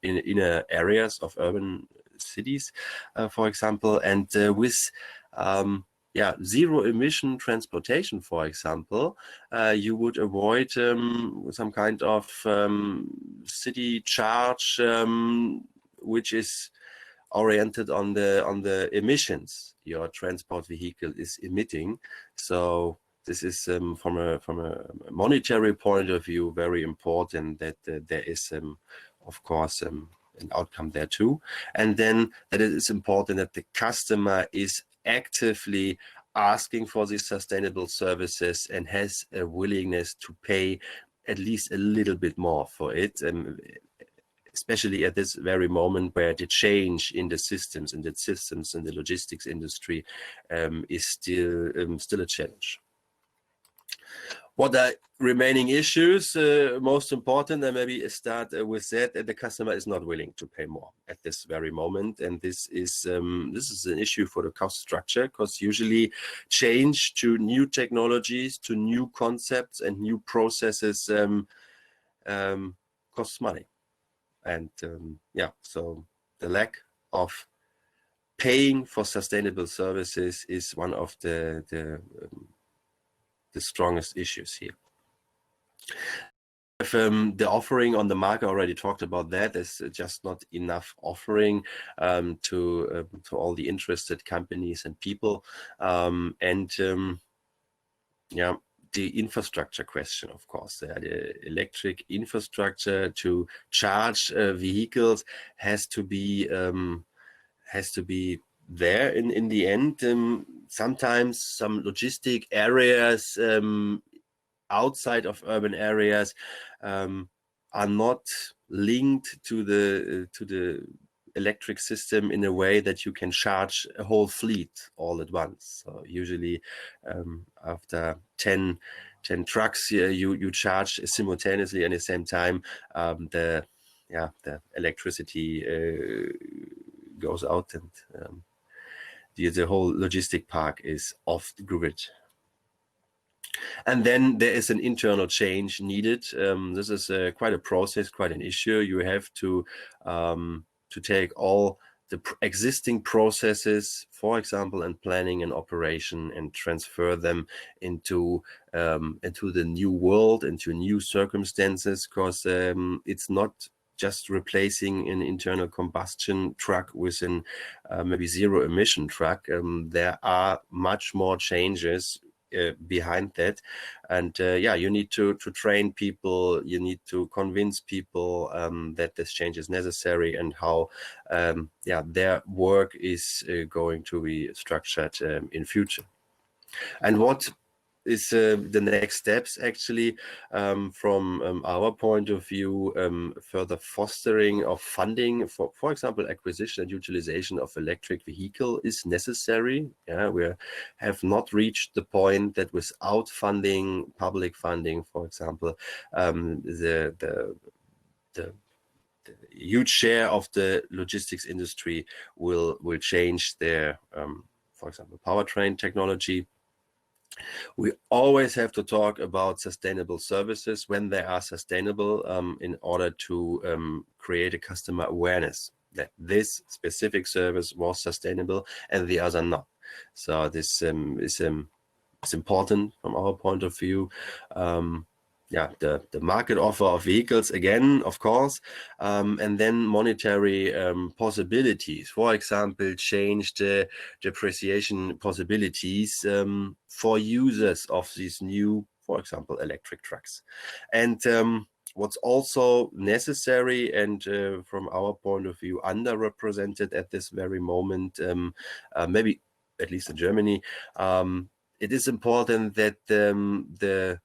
inner areas of urban cities, for example, and with zero-emission transportation, for example, you would avoid some kind of city charge which is oriented on the emissions your transport vehicle is emitting. So this is from a monetary point of view very important that there is of course an outcome there too, and then that it is important that the customer is actively asking for these sustainable services and has a willingness to pay at least a little bit more for it, especially at this very moment where the change in the systems in the logistics industry is still a challenge. What are remaining issues? Most important, and maybe start with that the customer is not willing to pay more at this very moment, and this is an issue for the cost structure, because usually change to new technologies, to new concepts and new processes costs money. And so the lack of paying for sustainable services is one of the strongest issues here. If, the offering on the market, already talked about that, there's just not enough offering to all the interested companies and people, the infrastructure question, of course, the electric infrastructure to charge vehicles has to be there in the end. Sometimes some logistic areas outside of urban areas are not linked to the electric system in a way that you can charge a whole fleet all at once. So usually after 10 trucks you charge simultaneously, and at the same time the electricity goes out, and the whole logistic park is off the grid. And then there is an internal change needed. This is quite a process, quite an issue. You have to take all the existing processes, for example, in planning and operation, and transfer them into the new world, into new circumstances, because it's not just replacing an internal combustion truck with an maybe zero-emission truck. There are much more changes behind that, and you need to train people, you need to convince people that this change is necessary, and how their work is going to be structured in future. And what is the next steps actually from our point of view? Further fostering of funding for example acquisition and utilization of electric vehicle is necessary. We have not reached the point that without funding, public funding, for example, the huge share of the logistics industry will change their for example powertrain technology. We always have to talk about sustainable services when they are sustainable, in order to create a customer awareness that this specific service was sustainable and the other not. So this is important from our point of view. The market offer of vehicles again, of course, and then monetary possibilities. For example, change the depreciation possibilities for users of these new, for example, electric trucks. And what's also necessary, and from our point of view underrepresented at this very moment, maybe at least in Germany, it is important that the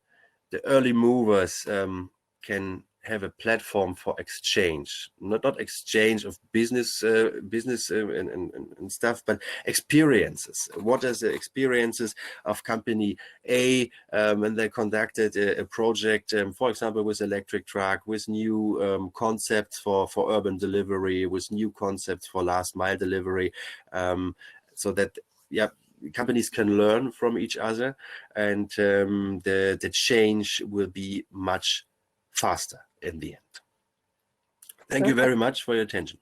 early movers can have a platform for exchange, not exchange of business and stuff, but experiences. What are the experiences of company A when they conducted a project, for example, with electric truck, with new concepts for urban delivery, with new concepts for last mile delivery, so that companies can learn from each other, and the change will be much faster in the end. Thank you very much for your attention.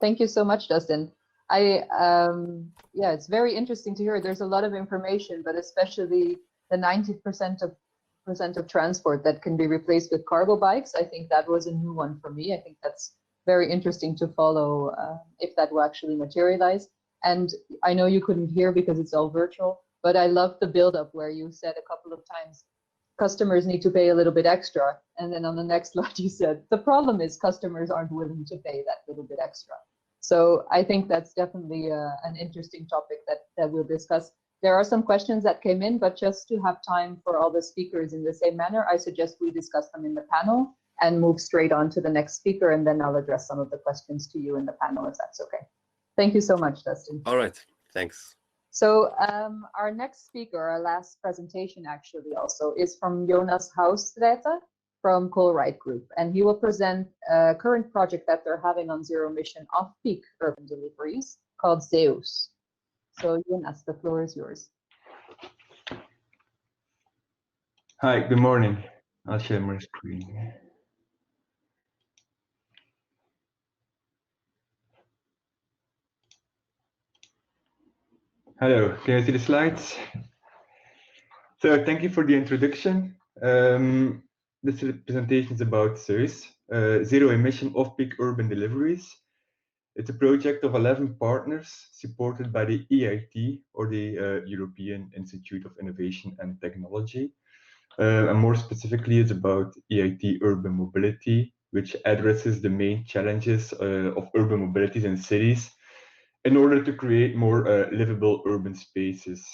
Thank you so much, Dustin. It's very interesting to hear. There's a lot of information, but especially the 90% of transport that can be replaced with cargo bikes. I think that was a new one for me. I think that's very interesting to follow if that will actually materialize. And I know you couldn't hear because it's all virtual, but I love the build-up where you said a couple of times, customers need to pay a little bit extra. And then on the next slide, you said, the problem is customers aren't willing to pay that little bit extra. So I think that's definitely an interesting topic that we'll discuss. There are some questions that came in, but just to have time for all the speakers in the same manner, I suggest we discuss them in the panel and move straight on to the next speaker, and then I'll address some of the questions to you in the panel, if that's okay. Thank you so much, Dustin. All right, thanks. So our next speaker, our last presentation actually also, is from Jonas Haustraete from Colruyt Group, and he will present a current project that they're having on zero-emission off-peak urban deliveries called ZEUS. So Jonas, the floor is yours. Hi, good morning. I'll share my screen. Hello, can you see the slides? So thank you for the introduction. This presentation is about ZEUS, zero-emission off-peak urban deliveries. It's a project of 11 partners supported by the EIT, or the European Institute of Innovation and Technology. And more specifically, it's about EIT urban mobility, which addresses the main challenges of urban mobilities in cities in order to create more livable urban spaces.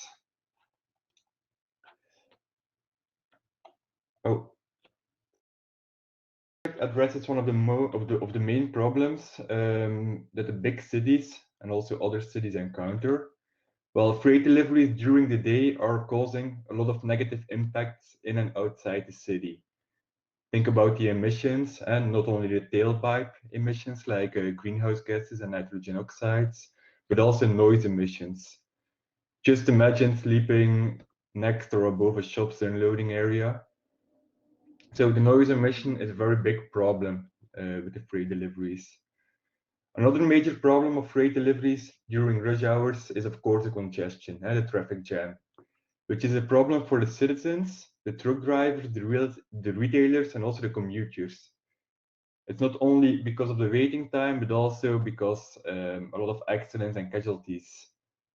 Addresses one of the main problems that the big cities and also other cities encounter. Well, freight deliveries during the day are causing a lot of negative impacts in and outside the city. Think about the emissions, and not only the tailpipe emissions like greenhouse gases and nitrogen oxides, but also noise emissions. Just imagine sleeping next or above a shop's unloading area. So the noise emission is a very big problem with the freight deliveries. Another major problem of freight deliveries during rush hours is, of course, the congestion and the traffic jam, which is a problem for the citizens, the truck drivers, the retailers, and also the commuters. It's not only because of the waiting time, but also because a lot of accidents and casualties.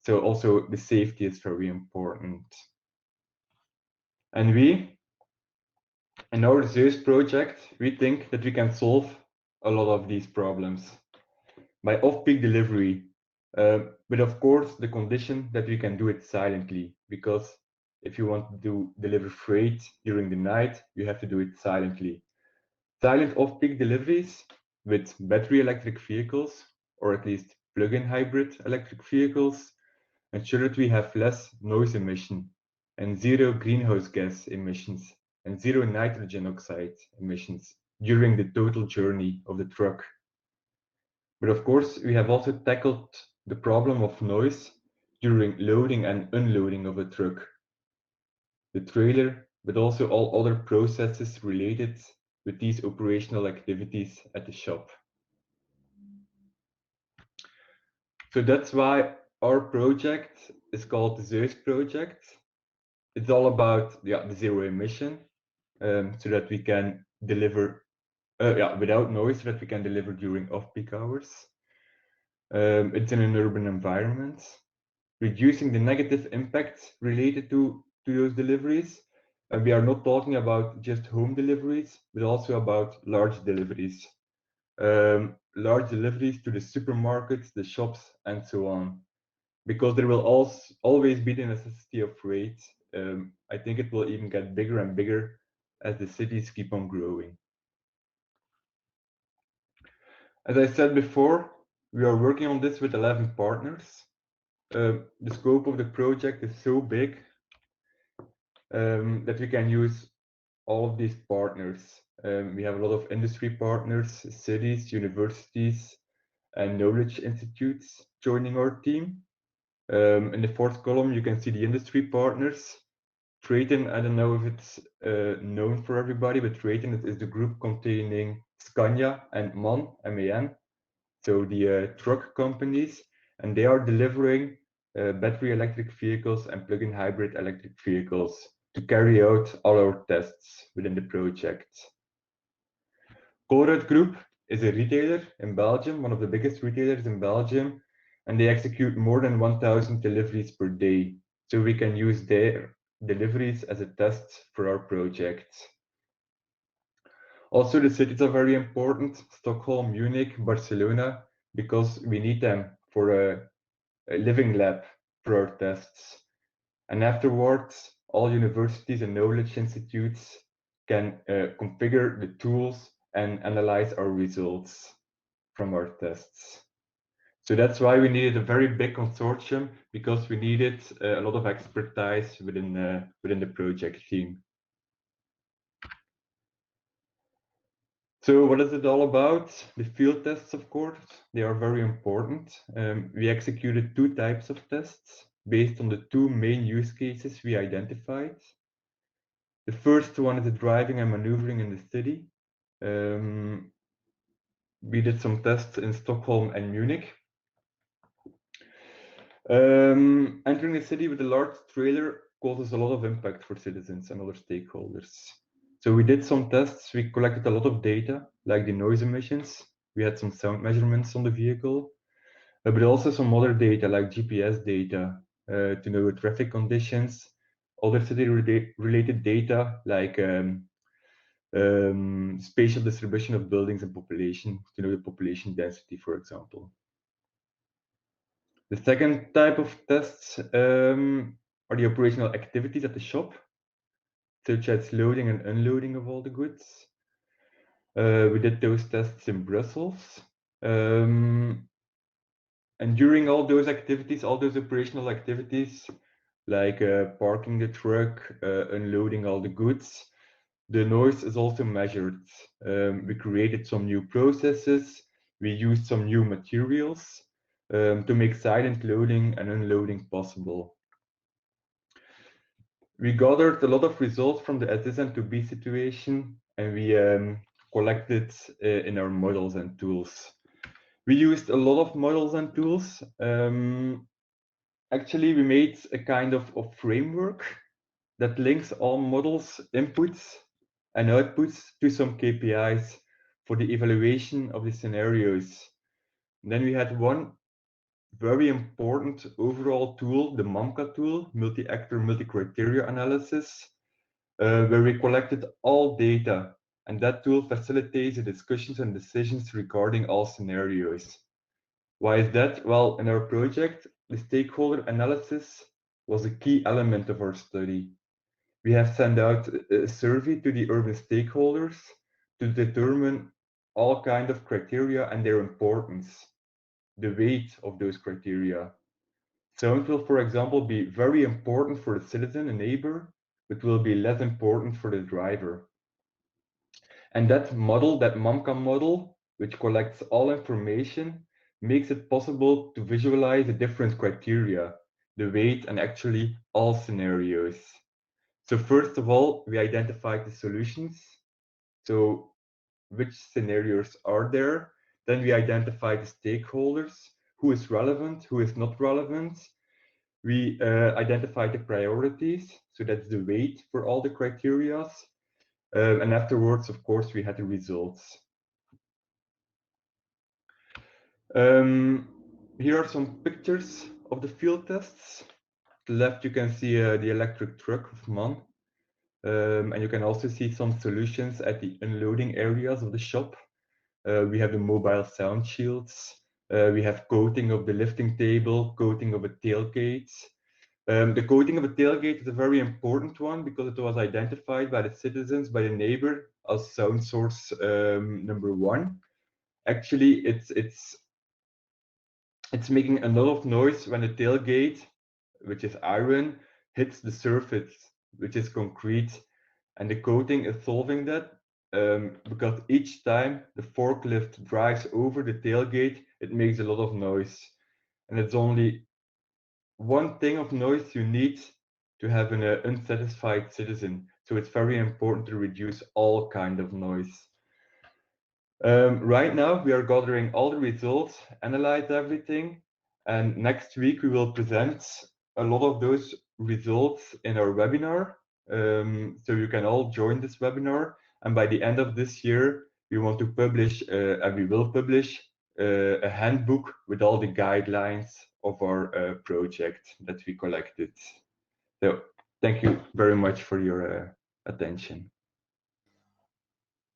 So also the safety is very important. And in our ZEUS project, we think that we can solve a lot of these problems by off-peak delivery, but of course the condition that we can do it silently, because if you want to deliver freight during the night, you have to do it silently. Silent off-peak deliveries with battery electric vehicles, or at least plug-in hybrid electric vehicles, ensure that we have less noise emission and zero greenhouse gas emissions and zero nitrogen oxide emissions during the total journey of the truck. But of course, we have also tackled the problem of noise during loading and unloading of a truck, the trailer, but also all other processes related with these operational activities at the shop. So that's why our project is called the ZEUS project. It's all about the zero emission, so that we can deliver without noise, so that we can deliver during off-peak hours. It's in an urban environment, reducing the negative impacts related to those deliveries. And we are not talking about just home deliveries, but also about large deliveries. Large deliveries to the supermarkets, the shops, and so on. Because there will always be the necessity of freight. I think it will even get bigger and bigger as the cities keep on growing. As I said before, we are working on this with 11 partners. The scope of the project is so big that we can use all of these partners. We have a lot of industry partners, cities, universities, and knowledge institutes joining our team. In the fourth column, you can see the industry partners. TRATON, I don't know if it's known for everybody, but TRATON is the group containing Scania and MAN, so the truck companies, and they are delivering battery electric vehicles and plug-in hybrid electric vehicles to carry out all our tests within the project. Colruyt Group is a retailer in Belgium, one of the biggest retailers in Belgium, and they execute more than 1,000 deliveries per day. So we can use their deliveries as a test for our project. Also, the cities are very important, Stockholm, Munich, Barcelona, because we need them for a living lab for our tests. And afterwards, all universities and knowledge institutes can configure the tools and analyze our results from our tests. So that's why we needed a very big consortium, because we needed a lot of expertise within the project team. So what is it all about? The field tests, of course, they are very important. We executed 2 types of tests based on the 2 main use cases we identified. The first one is the driving and maneuvering in the city. We did some tests in Stockholm and Munich. Entering the city with a large trailer causes a lot of impact for citizens and other stakeholders. So we did some tests, we collected a lot of data, like the noise emissions. We had some sound measurements on the vehicle, but also some other data, like GPS data, to know traffic conditions, other city-related data, like spatial distribution of buildings and population, to know the population density, for example. The second type of tests are the operational activities at the shop, such as loading and unloading of all the goods. We did those tests in Brussels. And during all those activities, all those operational activities, like parking the truck, unloading all the goods, the noise is also measured. We created some new processes. We used some new materials to make silent loading and unloading possible. We gathered a lot of results from the SS and 2B situation, and we collected in our models and tools. We used a lot of models and tools. Actually, we made a kind of framework that links all models, inputs, and outputs to some KPIs for the evaluation of the scenarios. And then we had one very important overall tool, the MAMCA tool, multi-actor, multi-criteria analysis, where we collected all data, and that tool facilitates the discussions and decisions regarding all scenarios. Why is that? Well, in our project, the stakeholder analysis was a key element of our study. We have sent out a survey to the urban stakeholders to determine all kinds of criteria and their importance, the weight of those criteria. Sound will, for example, be very important for the citizen, a neighbor, but will be less important for the driver. And that model, that MAMCA model, which collects all information, makes it possible to visualize the different criteria, the weight, and actually all scenarios. So first of all, we identified the solutions. So which scenarios are there? Then we identified the stakeholders, who is relevant, who is not relevant. We identified the priorities, so that's the weight for all the criteria. And afterwards, of course, we had the results. Here are some pictures of the field tests. To the left, you can see the electric truck of MAN. And you can also see some solutions at the unloading areas of the shop. We have the mobile sound shields. We have coating of the lifting table, coating of a tailgate. The coating of a tailgate is a very important one because it was identified by the citizens, by the neighbor, as sound source number 1. actually it's making a lot of noise when the tailgate, which is iron, hits the surface, which is concrete, and the coating is solving that, because each time the forklift drives over the tailgate, it makes a lot of noise, and it's only one thing of noise you need to have an unsatisfied citizen. So it's very important to reduce all kind of noise. Right now, we are gathering all the results, analyze everything, and next week we will present a lot of those results in our webinar. So you can all join this webinar. And by the end of this year, we want to publish, and we will publish a handbook with all the guidelines of our project that we collected. So thank you very much for your attention.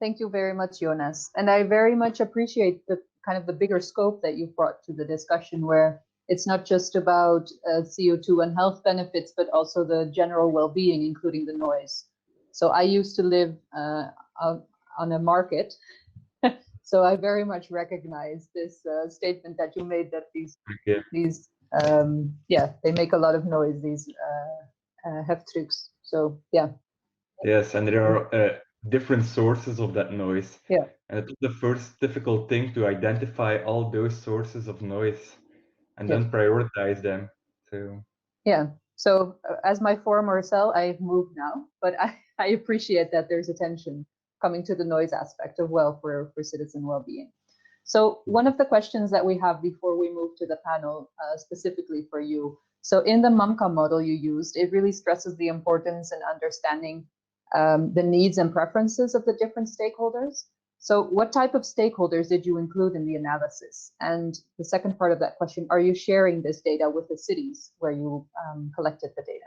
Thank you very much, Jonas. And I very much appreciate the kind of the bigger scope that you brought to the discussion, where it's not just about CO2 and health benefits, but also the general well-being, including the noise. So I used to live on a market, so I very much recognize this statement that you made, that these they make a lot of noise, these heftrucks. So yeah. Yes, and there are different sources of that noise. Yeah. And it's the first difficult thing to identify all those sources of noise and then prioritize them. So yeah. So as my former self, I've moved now, but I appreciate that there's attention coming to the noise aspect of for citizen well-being. So one of the questions that we have before we move to the panel, specifically for you. So in the MAMCA model you used, it really stresses the importance in understanding the needs and preferences of the different stakeholders. So what type of stakeholders did you include in the analysis? And the second part of that question, are you sharing this data with the cities where you collected the data?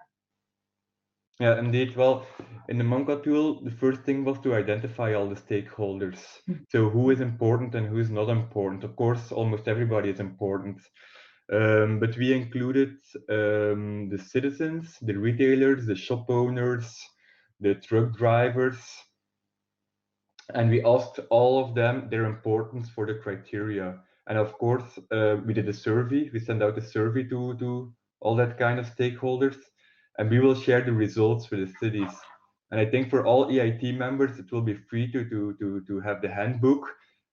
Yeah, indeed. Well, in the MAMCA tool, the first thing was to identify all the stakeholders. So who is important and who is not important. Of course, almost everybody is important. But we included the citizens, the retailers, the shop owners, the truck drivers, and we asked all of them their importance for the criteria. And of course, we did a survey. We sent out a survey to all that kind of stakeholders, and we will share the results with the cities. And I think for all EIT members, it will be free to have the handbook.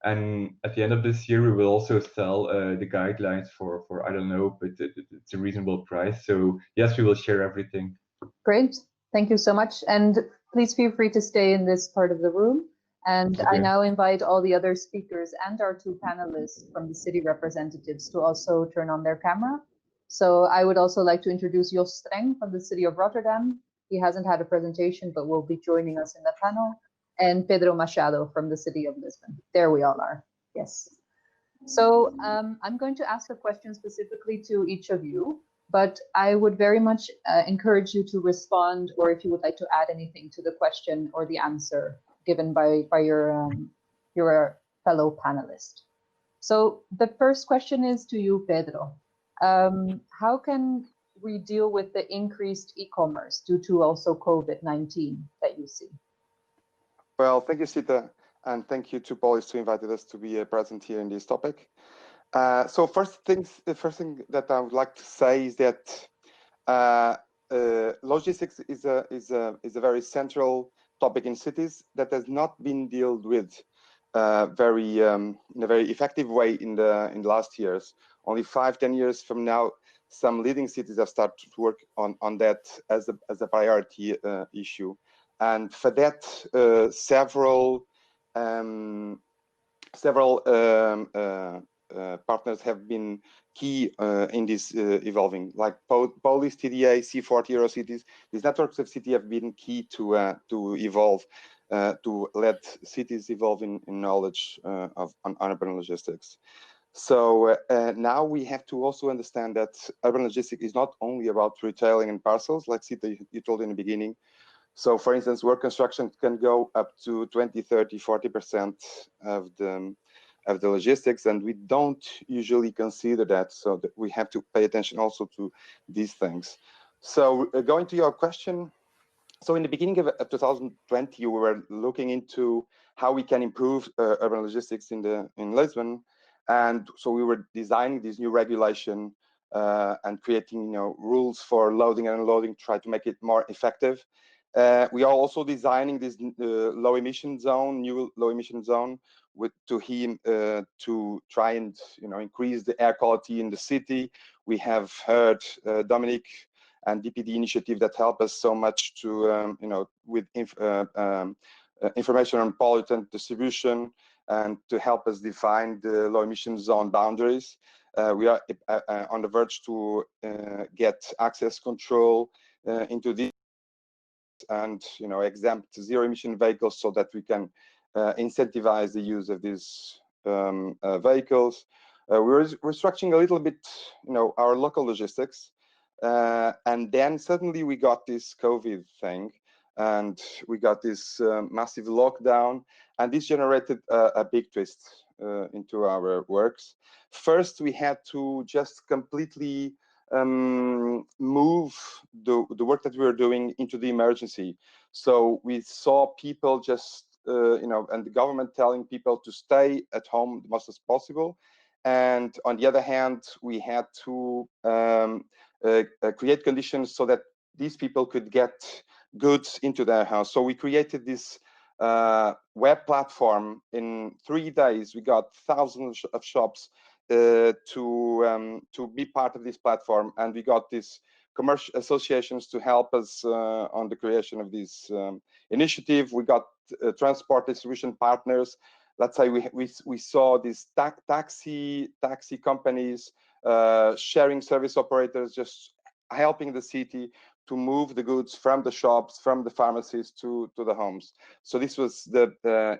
And at the end of this year, we will also sell the guidelines for I don't know, but it's a reasonable price. So yes, we will share everything. Great, thank you so much. And please feel free to stay in this part of the room. And okay. I now invite all the other speakers and our two panelists from the city representatives to also turn on their camera. So I would also like to introduce Jos Streng from the city of Rotterdam. He hasn't had a presentation, but will be joining us in the panel. And Pedro Machado from the city of Lisbon. There we all are, yes. So I'm going to ask a question specifically to each of you, but I would very much encourage you to respond, or if you would like to add anything to the question or the answer given by your fellow panelist. So the first question is to you, Pedro. How can we deal with the increased e-commerce due to also COVID-19 that you see? Well, thank you, Sita, and thank you to POLIS to inviting us to be present here in this topic. So the first thing that I would like to say is that logistics is a very central topic in cities that has not been dealt with in a very effective way in the last years. Only 5-10 years from now, some leading cities have started to work on that as a priority issue, and for that several partners have been key in this evolving, like POLIS, TDA, C40 Eurocities. These networks of cities have been key to evolve, to let cities evolve in knowledge on urban logistics. So now we have to also understand that urban logistics is not only about retailing and parcels, like Sita, you told in the beginning. So for instance, work construction can go up to 20, 30, 40% of the logistics, and we don't usually consider that, so that we have to pay attention also to these things. So going to your question, So in the beginning of 2020, we were looking into how we can improve urban logistics in Lisbon, and so we were designing this new regulation and creating rules for loading and unloading, try to make it more effective. We are also designing this new low emission zone to try and increase the air quality in the city. We have heard Dominique and DPD initiative that help us so much to with information on pollutant distribution and to help us define the low emission zone boundaries. We are on the verge to get access control into this and exempt zero emission vehicles so that we can incentivize the use of these vehicles. We're restructuring a little bit our local logistics, and then suddenly we got this COVID thing and we got this massive lockdown, and this generated a big twist into our works. First, we had to just completely move the work that we were doing into the emergency. So we saw people just, and the government telling people to stay at home as much as possible. And on the other hand, we had to create conditions so that these people could get goods into their house. So we created this web platform. In 3 days, we got thousands of shops to be part of this platform, and we got these commercial associations to help us on the creation of this initiative. We got transport distribution partners. Let's say we saw these taxi companies, sharing service operators, just helping the city to move the goods from the shops, from the pharmacies to the homes. So this was the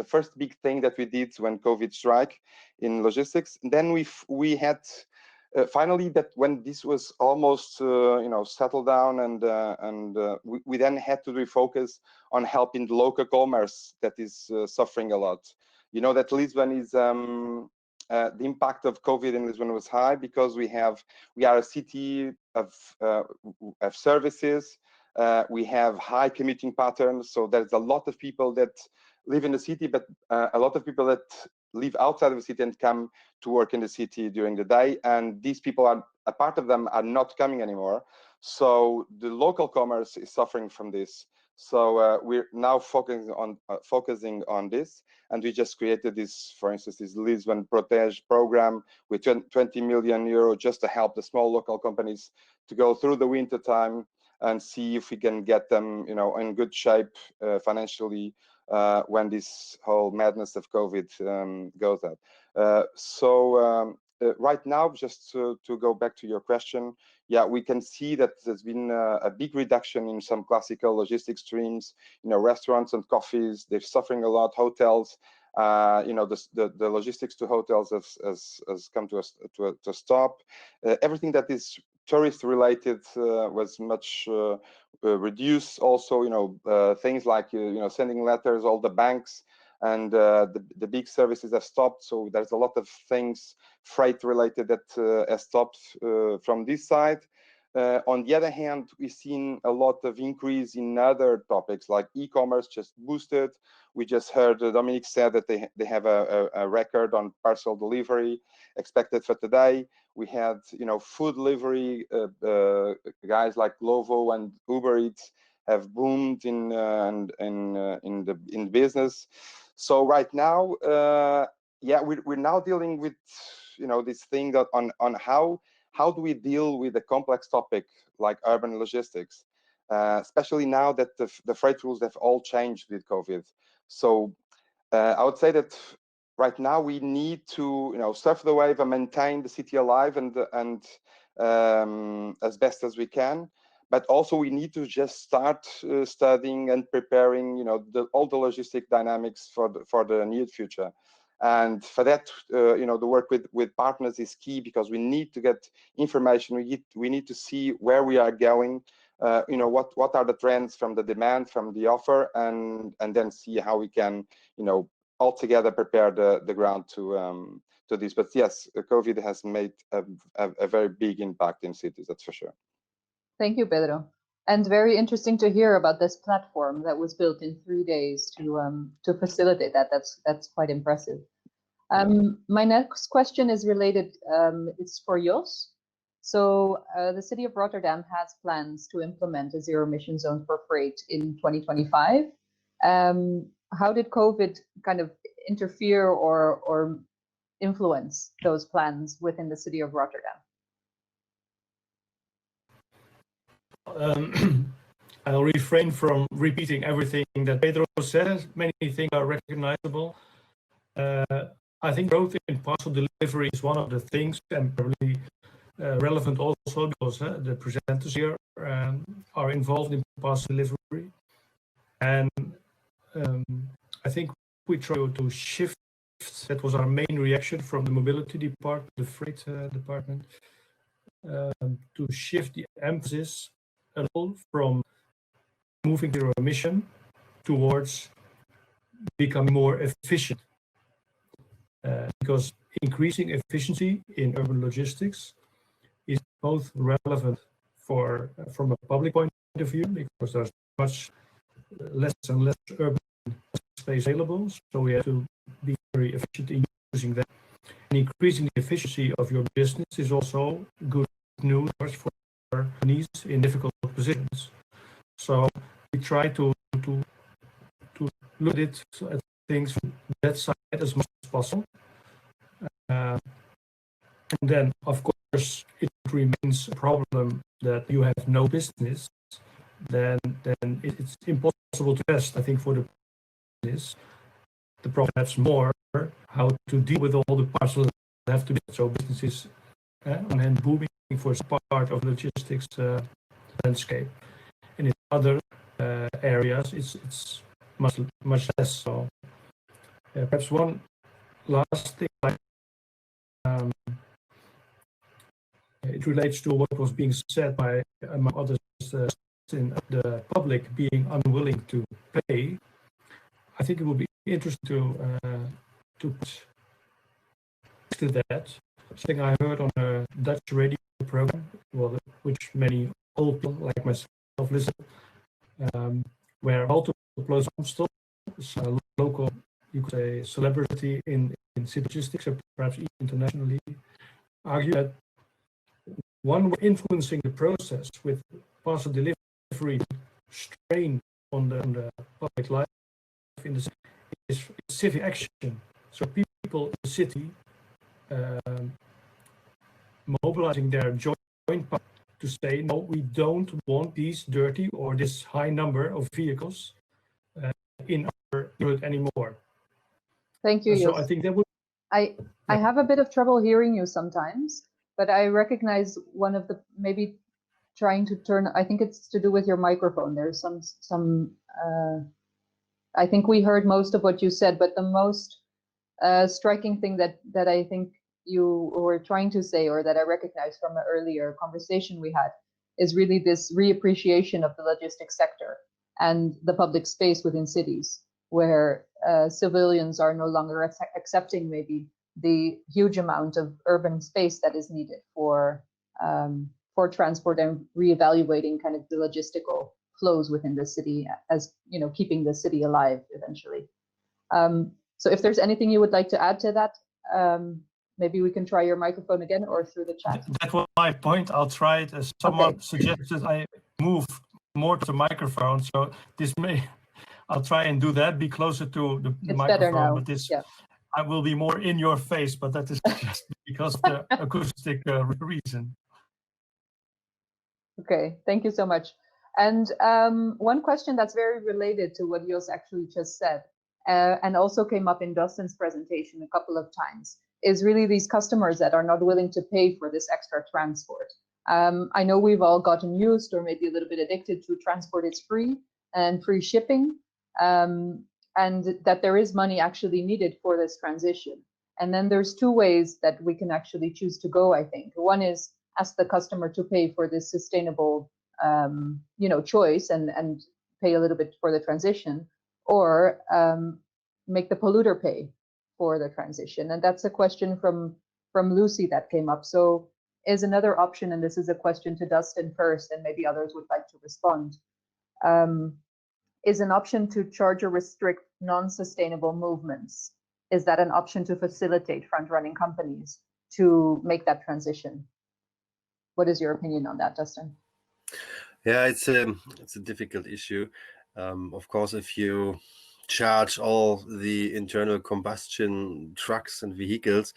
first big thing that we did when COVID struck in logistics. And then we had finally, that when this was almost settled down, and we then had to refocus on helping the local commerce that is suffering a lot. You know that Lisbon is the impact of COVID in Lisbon was high because we are a city of services. We have high commuting patterns, so there's a lot of people that live in the city, but a lot of people that live outside of the city and come to work in the city during the day, and these people a part of them are not coming anymore. So the local commerce is suffering from this. So we're now focusing on this, and we just created this, for instance, this Lisbon Protege program with 20 million euro just to help the small local companies to go through the winter time and see if we can get them, in good shape financially when this whole madness of COVID goes out. Right now, just to go back to your question, yeah, we can see that there's been a big reduction in some classical logistics streams. Restaurants and coffees, they're suffering a lot. Hotels, the logistics to hotels has come to a stop. Everything that is tourist related was much reduced. Also, things like sending letters, all the banks and the big services have stopped. So there's a lot of things freight related that has stopped from this side. On the other hand, we've seen a lot of increase in other topics like e-commerce just boosted. We just heard Dominique said that they have a record on parcel delivery expected for today. We had food delivery guys like Glovo and Uber Eats have boomed in business. So right now, yeah, we're now dealing with this thing that on how do we deal with a complex topic like urban logistics, especially now that the freight rules have all changed with COVID. So I would say that right now we need to surf the wave and maintain the city alive and as best as we can. But also we need to just start studying and preparing all the logistic dynamics for the near future. And for that, the work with partners is key, because we need to get information. We need to see where we are going. What are the trends from the demand, from the offer, and then see how we can all together prepare the ground to this. But yes, COVID has made a very big impact in cities, that's for sure. Thank you, Pedro. And very interesting to hear about this platform that was built in 3 days to facilitate that. That's quite impressive. My next question is related. It's for Jos. So the city of Rotterdam has plans to implement a zero-emission zone for freight in 2025. How did COVID kind of interfere or influence those plans within the city of Rotterdam? I'll refrain from repeating everything that Pedro said. Many things are recognizable. I think growth in parcel delivery is one of the things, and probably relevant also because the presenters here are involved in parcel delivery. And I think we try to shift. That was our main reaction from the mobility department, the freight department, to shift the emphasis a little from moving zero emission towards becoming more efficient. Because increasing efficiency in urban logistics is both relevant from a public point of view, because there's much less and less urban space available, so we have to be very efficient in using that. And increasing the efficiency of your business is also good news for needs in difficult positions. So we try to look at things from that side as much as possible. And then, of course, it remains a problem that you have no business, then it's impossible to test, I think, for the business. The problem is more how to deal with all the parcels that have to be. So businesses on hand booming for some part of logistics landscape. And in other areas, it's much less so. Perhaps one last thing, it relates to what was being said by, among others, in the public being unwilling to pay. I think it would be interesting to put to that. Something I heard on a Dutch radio program, well, which many old people like myself listen, where Holtslag Amstel, a local, you could say, celebrity in city logistics, or perhaps even internationally, argue that one way influencing the process with parcel delivery strain on the public life in the city is civic action. So people in the city mobilizing their joint power to say, no, we don't want these dirty or this high number of vehicles in our road anymore. Thank you, so Jos. I think that would. I have a bit of trouble hearing you sometimes, but I recognize one of the, maybe trying to turn, I think it's to do with your microphone. There's some I think we heard most of what you said, but the most striking thing that I think you were trying to say, or that I recognize from an earlier conversation we had, is really this reappreciation of the logistics sector and the public space within cities, where civilians are no longer accepting maybe the huge amount of urban space that is needed for transport, and reevaluating kind of the logistical flows within the city, as you know, keeping the city alive eventually. So if there's anything you would like to add to that, maybe we can try your microphone again or through the chat. That was my point. I'll try it. As someone suggested, I move more to the microphone. So this I'll try and do that. Be closer to the microphone. Better now. But this, I will be more in your face. But that is just because of the acoustic reason. Okay, thank you so much. And one question that's very related to what Jos actually just said, and also came up in Dustin's presentation a couple of times, is really these customers that are not willing to pay for this extra transport. I know we've all gotten used, or maybe a little bit addicted to transport is free and free shipping, and that there is money actually needed for this transition. And then there's two ways that we can actually choose to go, I think. One is ask the customer to pay for this sustainable choice and pay a little bit for the transition, or make the polluter pay for the transition. And that's a question from Lucy that came up. So is another option, and this is a question to Dustin first, and maybe others would like to respond, is an option to charge or restrict non-sustainable movements. Is that an option to facilitate front-running companies to make that transition? What is your opinion on that, Dustin? Yeah, it's a difficult issue. Of course, if you charge all the internal combustion trucks and vehicles,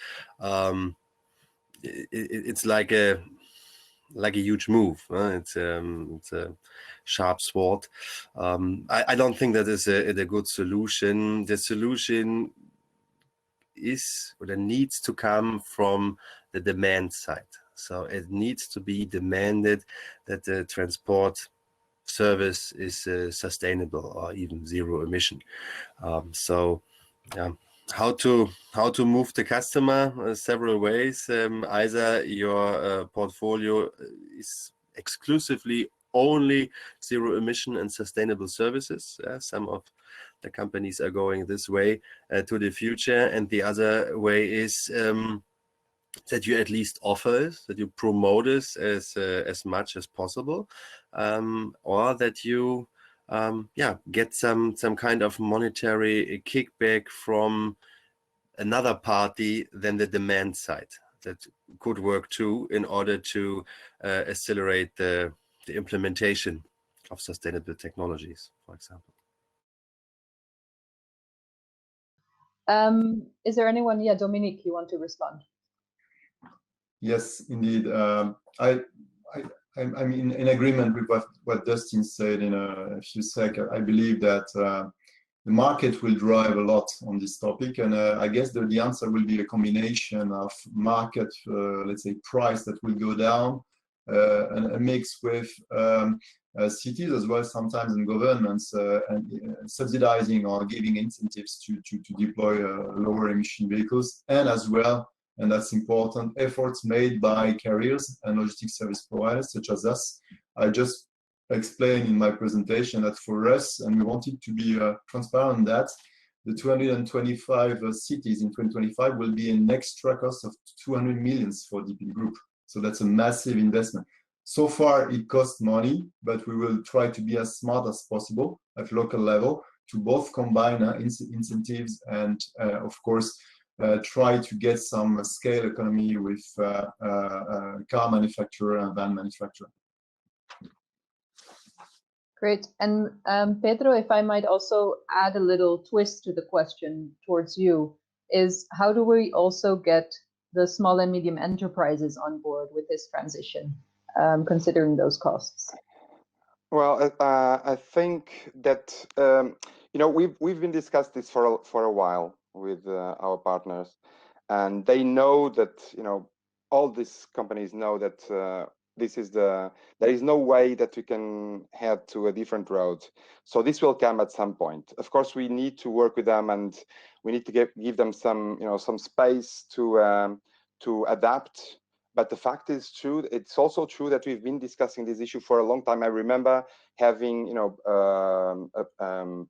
it's like a huge move. It's a sharp sword. I don't think that is a good solution. The solution is, or needs to come from the demand side. So it needs to be demanded that the transport service is sustainable or even zero emission. How to move the customer? Several ways. Either your portfolio is exclusively only zero emission and sustainable services. Some of the companies are going this way to the future, and the other way is that you at least offer it, that you promote it as much as possible, or that you get some kind of monetary kickback from another party than the demand side. That could work too, in order to accelerate the implementation of sustainable technologies, for example. Is there anyone? Yeah, Dominique, you want to respond? Yes, indeed. I'm in agreement with what Dustin said in a few seconds. I believe that the market will drive a lot on this topic, and I guess the answer will be a combination of market, let's say, price that will go down, and a mix with cities as well, sometimes in governments, and subsidizing or giving incentives to deploy lower emission vehicles, and as well, and that's important, efforts made by carriers and logistics service providers such as us. I just explained in my presentation that for us, and we wanted to be transparent, that the 225 cities in 2025 will be an extra cost of 200 million for DPD Group. So that's a massive investment. So far, it costs money, but we will try to be as smart as possible at local level to both combine incentives and, of course, try to get some scale economy with car manufacturer and van manufacturer. Great. And Pedro, if I might also add a little twist to the question towards you, is how do we also get the small and medium enterprises on board with this transition, considering those costs? Well, I think that we've been discussed this for a while with our partners, and they know that all these companies know that there is no way that we can head to a different road. So this will come at some point. Of course, we need to work with them, and we need to give them some space to adapt. But the fact is true. It's also true that we've been discussing this issue for a long time. I remember having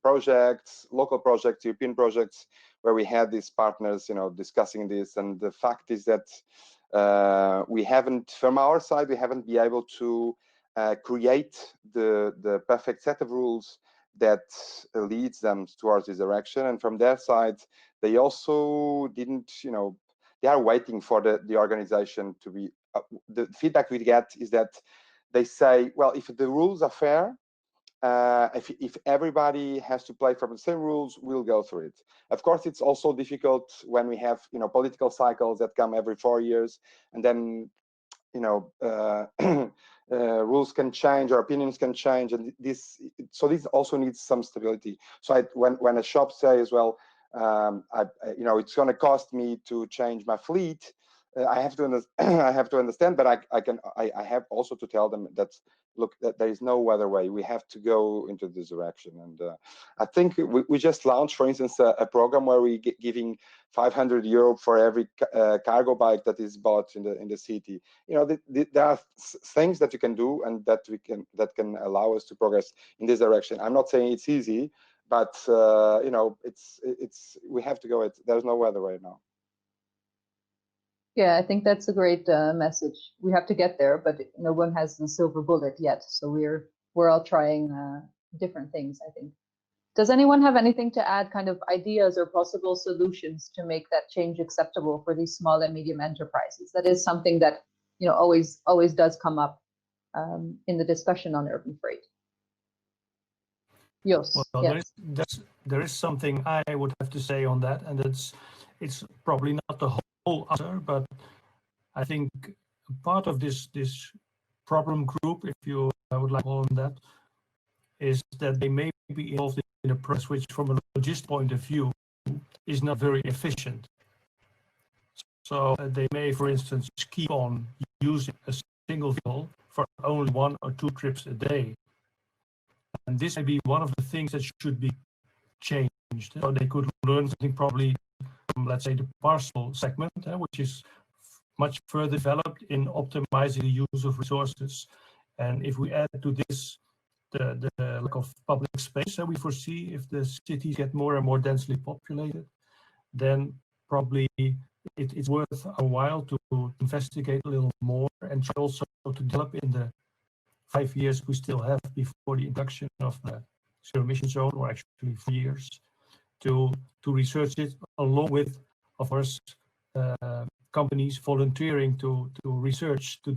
projects, local projects, European projects, where we had these partners, discussing this. And the fact is that we haven't, from our side, we haven't been able to create the perfect set of rules that leads them towards this direction. And from their side, they also didn't, they are waiting for the organization to be. The feedback we get is that they say, well, if the rules are fair, if everybody has to play from the same rules, we'll go through it. Of course, it's also difficult when we have political cycles that come every 4 years, and then rules can change or opinions can change, and this also needs some stability. So when a shop says, well, it's going to cost me to change my fleet, I have to understand, but I have also to tell them that, look, that there is no other way. We have to go into this direction. And I think we just launched, for instance, a program where we giving 500 euro for every cargo bike that is bought in the city. There are things that you can do, and that can allow us to progress in this direction. I'm not saying it's easy, but we have to go. There's no other way now. Yeah, I think that's a great message. We have to get there, but no one has the silver bullet yet. So we're all trying different things, I think. Does anyone have anything to add, kind of ideas or possible solutions to make that change acceptable for these small and medium enterprises? That is something that always does come up in the discussion on urban freight. Jos. Well, yes. there is something I would have to say on that, and it's probably not the whole answer, but I think part of this problem group, if you would like to call them that, is that they may be involved in a process which, from a logistic point of view, is not very efficient. So they may, for instance, keep on using a single vehicle for only 1 or 2 trips a day. And this may be one of the things that should be changed. So they could learn something probably from, let's say, the parcel segment, which is much further developed in optimizing the use of resources. And if we add to this the lack of public space that we foresee if the cities get more and more densely populated, then probably it's worth a while to investigate a little more and try also to develop in the 5 years we still have before the introduction of the zero-emission zone, or actually 4 years, to research it, along with, of course, companies volunteering to research, to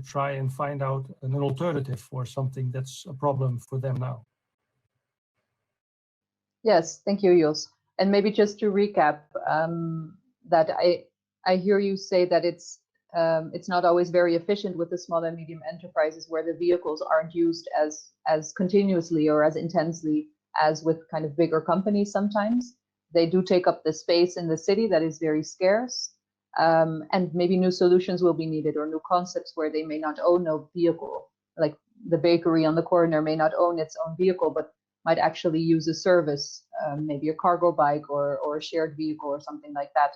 try and find out an alternative for something that's a problem for them now. Yes, thank you, Jos. And maybe just to recap, that I hear you say that it's not always very efficient with the small and medium enterprises, where the vehicles aren't used as continuously or as intensely as with kind of bigger companies. Sometimes they do take up the space in the city that is very scarce, and maybe new solutions will be needed, or new concepts where they may not own a vehicle, like the bakery on the corner may not own its own vehicle, but might actually use a service, maybe a cargo bike or a shared vehicle or something like that,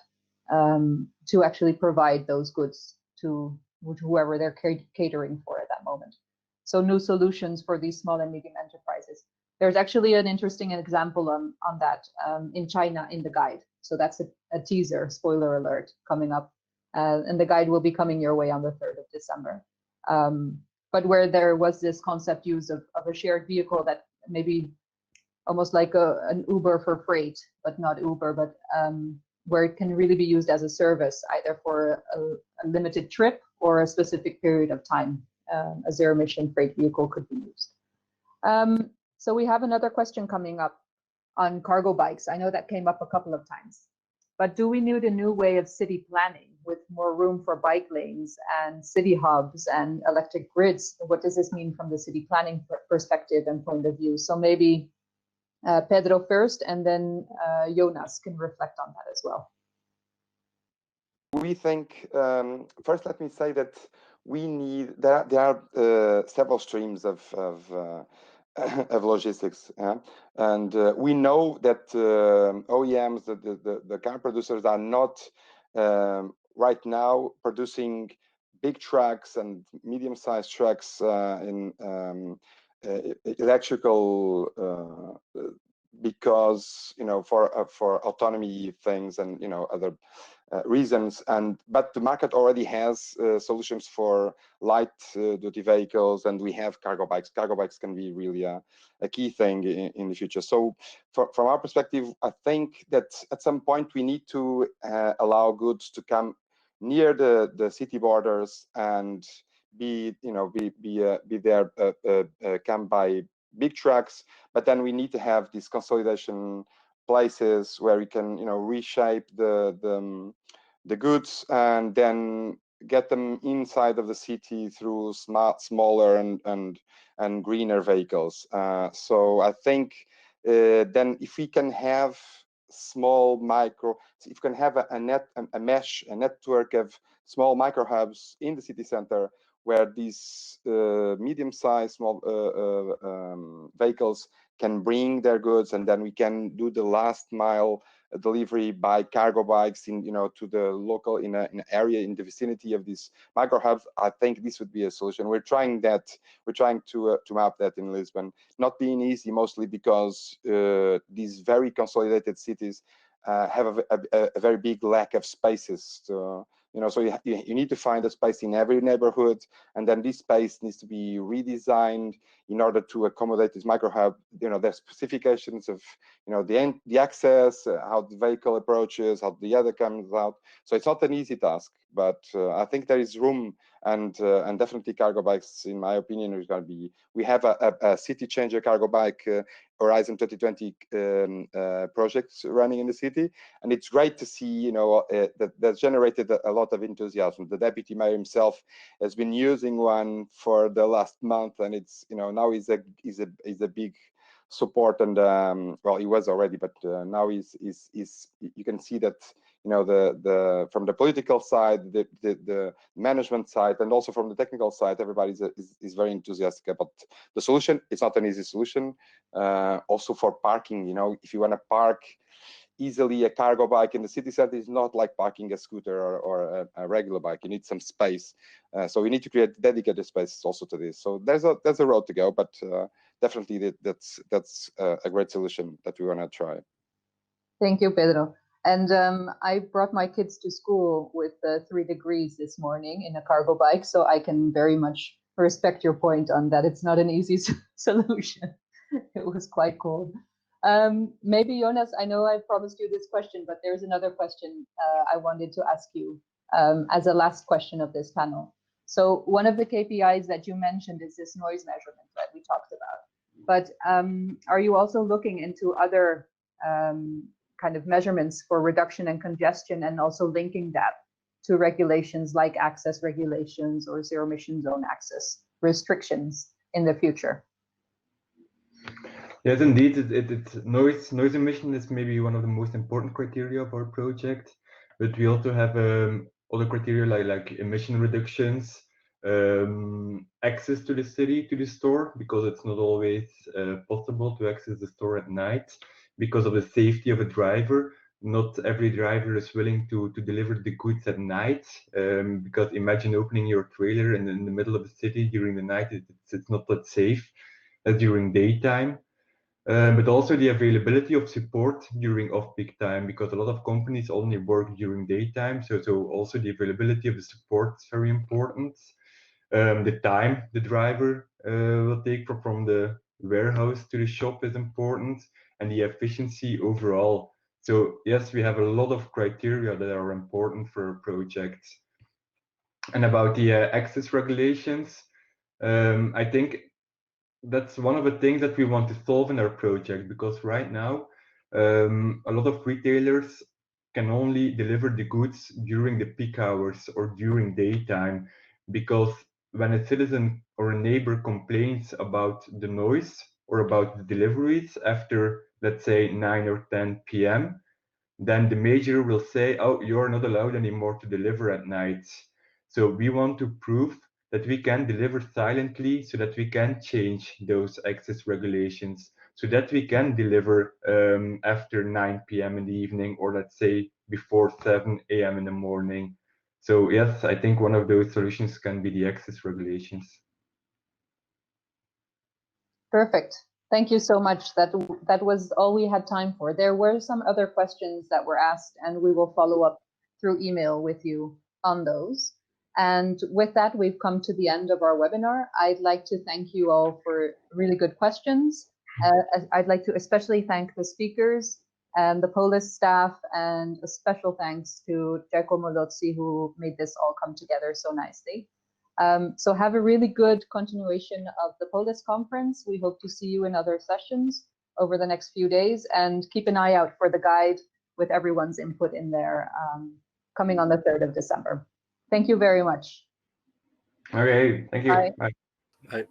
to actually provide those goods to whoever they're catering for at that moment. So new solutions for these small and medium enterprises. There's actually an interesting example on that in China in the guide. So that's a teaser, spoiler alert, coming up. And the guide will be coming your way on the 3rd of December. But where there was this concept use of a shared vehicle that maybe almost like an Uber for freight, but not Uber, but where it can really be used as a service, either for a limited trip or a specific period of time. A zero-emission freight vehicle could be used. So we have another question coming up on cargo bikes. I know that came up a couple of times, but do we need a new way of city planning with more room for bike lanes and city hubs and electric grids? What does this mean from the city planning perspective and point of view? So maybe Pedro first, and then Jonas can reflect on that as well. We think, first let me say that we need, there are several streams of logistics, and we know that OEMs, the car producers, are not right now producing big trucks and medium-sized trucks in electrical because for autonomy things and other reasons, but the market already has solutions for light duty vehicles, and we have cargo bikes. Cargo bikes can be really a key thing in the future. So from our perspective, I think that at some point we need to allow goods to come near the city borders and be there, come by big trucks, but then we need to have these consolidation places where we can reshape the goods and then get them inside of the city through smaller and greener vehicles. So I think then if we can have small if you can have a network of small micro hubs in the city center, where these medium-sized small vehicles can bring their goods, and then we can do the last mile delivery by cargo bikes to the local in an area in the vicinity of these micro hubs. I think this would be a solution. We're trying that. We're trying to map that in Lisbon. Not being easy, mostly because these very consolidated cities have a very big lack of spaces You know, so you need to find a space in every neighborhood, and then this space needs to be redesigned in order to accommodate this micro hub. You know, there's specifications of, you know, the access, how the vehicle approaches, how the other comes out. So it's not an easy task, but I think there is room, and definitely cargo bikes, in my opinion, is going to be. We have a city changer cargo bike Horizon 2020 projects running in the city, and it's great to see, you know, that generated a lot of enthusiasm. The deputy mayor himself has been using one for the last month, and it's, you know, now is a big support, and well, he was already, but now is you can see that, you know, the from the political side, the management side, and also from the technical side, everybody is very enthusiastic about the solution. It's not an easy solution. Also for parking, you know, if you want to park easily a cargo bike in the city center, is not like parking a scooter or a regular bike. You need some space, so we need to create dedicated spaces also to this. So there's a road to go, but definitely that's a great solution that we want to try. Thank you, Pedro. And I brought my kids to school with 3 degrees this morning in a cargo bike, so I can very much respect your point on that. It's not an easy solution. It was quite cold. Maybe Jonas, I know I promised you this question, but there's another question I wanted to ask you as a last question of this panel. So one of the KPIs that you mentioned is this noise measurement that we talked about. But are you also looking into other kind of measurements for reduction and congestion, and also linking that to regulations like access regulations or zero emission zone access restrictions in the future? Yes, indeed. Noise emission is maybe one of the most important criteria of our project, but we also have other criteria like emission reductions, access to the city, to the store, because it's not always possible to access the store at night because of the safety of a driver. Not every driver is willing to deliver the goods at night, because imagine opening your trailer in the middle of the city during the night. It's not that safe as during daytime. But also the availability of support during off-peak time, because a lot of companies only work during daytime. So also the availability of the support is very important. The time the driver will take from the warehouse to the shop is important, and the efficiency overall. So yes, we have a lot of criteria that are important for a project. And about the access regulations, I think that's one of the things that we want to solve in our project, because right now a lot of retailers can only deliver the goods during the peak hours or during daytime, because when a citizen or a neighbor complains about the noise or about the deliveries after, let's say, 9 or 10 p.m., then the major will say, oh, you're not allowed anymore to deliver at night. So we want to prove that we can deliver silently, so that we can change those access regulations, so that we can deliver after 9 p.m. in the evening, or let's say before 7 a.m. in the morning. So yes, I think one of those solutions can be the access regulations. Perfect. Thank you so much. That was all we had time for. There were some other questions that were asked, and we will follow up through email with you on those. And with that, we've come to the end of our webinar. I'd like to thank you all for really good questions. I'd like to especially thank the speakers and the POLIS staff, and a special thanks to Giacomo Lozzi, who made this all come together so nicely. So have a really good continuation of the POLIS conference. We hope to see you in other sessions over the next few days, and keep an eye out for the guide with everyone's input in there coming on the 3rd of December. Thank you very much. Okay, thank you. Bye. Bye. Bye.